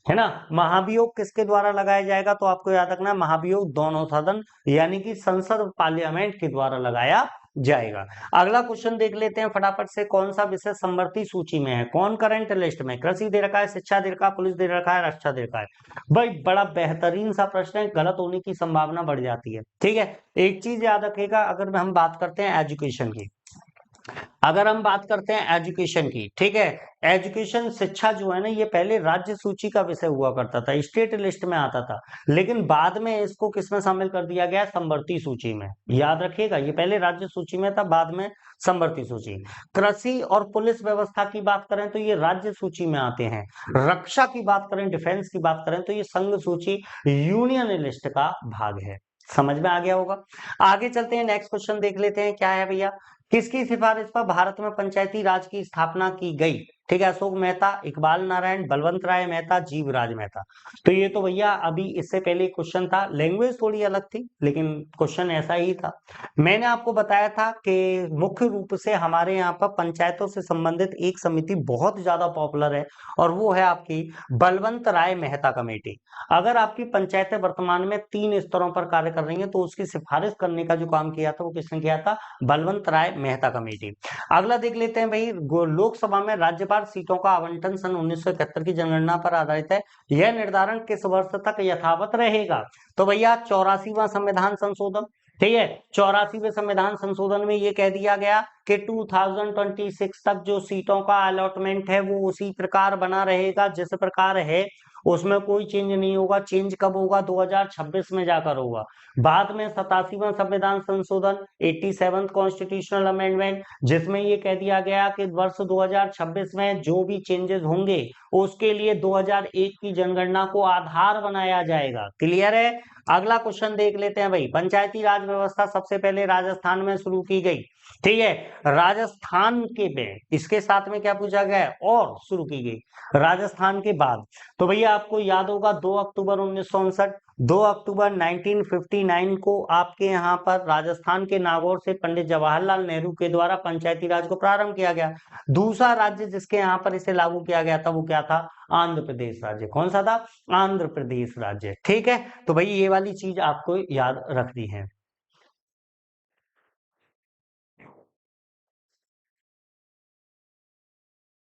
है ना। महाभियोग किसके द्वारा लगाया जाएगा, तो आपको याद रखना है महाभियोग दोनों सदन यानी कि संसद पार्लियामेंट के द्वारा लगाया जाएगा। अगला क्वेश्चन देख लेते हैं फटाफट से, कौन सा विषय समवर्ती सूची में है, कौन करंट लिस्ट में, कृषि दे रखा है, शिक्षा दे रखा है, पुलिस दे रखा है, रक्षा दे रखा है। भाई बड़ा बेहतरीन सा प्रश्न है, गलत होने की संभावना बढ़ जाती है, ठीक है। एक चीज याद रखिएगा, अगर हम बात करते हैं एजुकेशन की, अगर हम बात करते हैं एजुकेशन की, ठीक है, एजुकेशन शिक्षा जो है ना, ये पहले राज्य सूची का विषय हुआ करता था, स्टेट लिस्ट में आता था, लेकिन बाद में इसको किसमें शामिल कर दिया गया, समवर्ती सूची में। याद रखिएगा, ये पहले राज्य सूची में था, बाद में समवर्ती सूची। कृषि और पुलिस व्यवस्था की बात करें तो ये राज्य सूची में आते हैं। रक्षा की बात करें, डिफेंस की बात करें तो ये संघ सूची यूनियन लिस्ट का भाग है। समझ में आ गया होगा। आगे चलते हैं, नेक्स्ट क्वेश्चन देख लेते हैं, क्या है भैया, किसकी सिफारिश पर भारत में पंचायती राज की स्थापना की गई, ठीक है। अशोक मेहता, इकबाल नारायण, बलवंत राय मेहता, जीवराज मेहता। तो ये तो भैया अभी इससे पहले क्वेश्चन था, लैंग्वेज थोड़ी अलग थी लेकिन क्वेश्चन ऐसा ही था। मैंने आपको बताया था कि मुख्य रूप से हमारे यहाँ पर पंचायतों से संबंधित एक समिति बहुत ज्यादा पॉपुलर है और वो है आपकी बलवंत राय मेहता कमेटी। अगर आपकी पंचायतें वर्तमान में 3 स्तरों पर कार्य कर रही है तो उसकी सिफारिश करने का जो काम किया था वो किसने किया था, बलवंत राय मेहता कमेटी। अगला देख लेते हैं भाई, लोकसभा में राज्यपाल सीटों का आवंटन सन 1971 की जनगणना पर आधारित है, यह निर्धारण किस वर्ष तक यथावत रहेगा, तो भैया 84वां संविधान संशोधन, ठीक है। 84वें संविधान संशोधन में ये कह दिया गया कि 2026 तक जो सीटों का अलॉटमेंट है वो उसी प्रकार बना रहेगा जिस प्रकार है, उसमें कोई चेंज नहीं होगा। चेंज कब होगा, 2026 में जाकर होगा। बाद में 87वां संविधान संशोधन, 87th कॉन्स्टिट्यूशनल अमेंडमेंट, जिसमें ये कह दिया गया कि वर्ष 2026 में जो भी चेंजेस होंगे उसके लिए 2001 की जनगणना को आधार बनाया जाएगा। क्लियर है। अगला क्वेश्चन देख लेते हैं भाई, पंचायती राज व्यवस्था सबसे पहले राजस्थान में शुरू की गई, ठीक है। राजस्थान के में इसके साथ में क्या पूछा गया है, और शुरू की गई राजस्थान के बाद, तो भैया आपको याद होगा 2 अक्टूबर 1959, 2 अक्टूबर 1959 को आपके यहाँ पर राजस्थान के नागौर से पंडित जवाहरलाल नेहरू के द्वारा पंचायती राज को प्रारंभ किया गया। दूसरा राज्य जिसके यहाँ पर इसे लागू किया गया था वो क्या था, आंध्र प्रदेश राज्य। कौन सा था, आंध्र प्रदेश राज्य, ठीक है। तो भाई ये वाली चीज आपको याद रखनी है।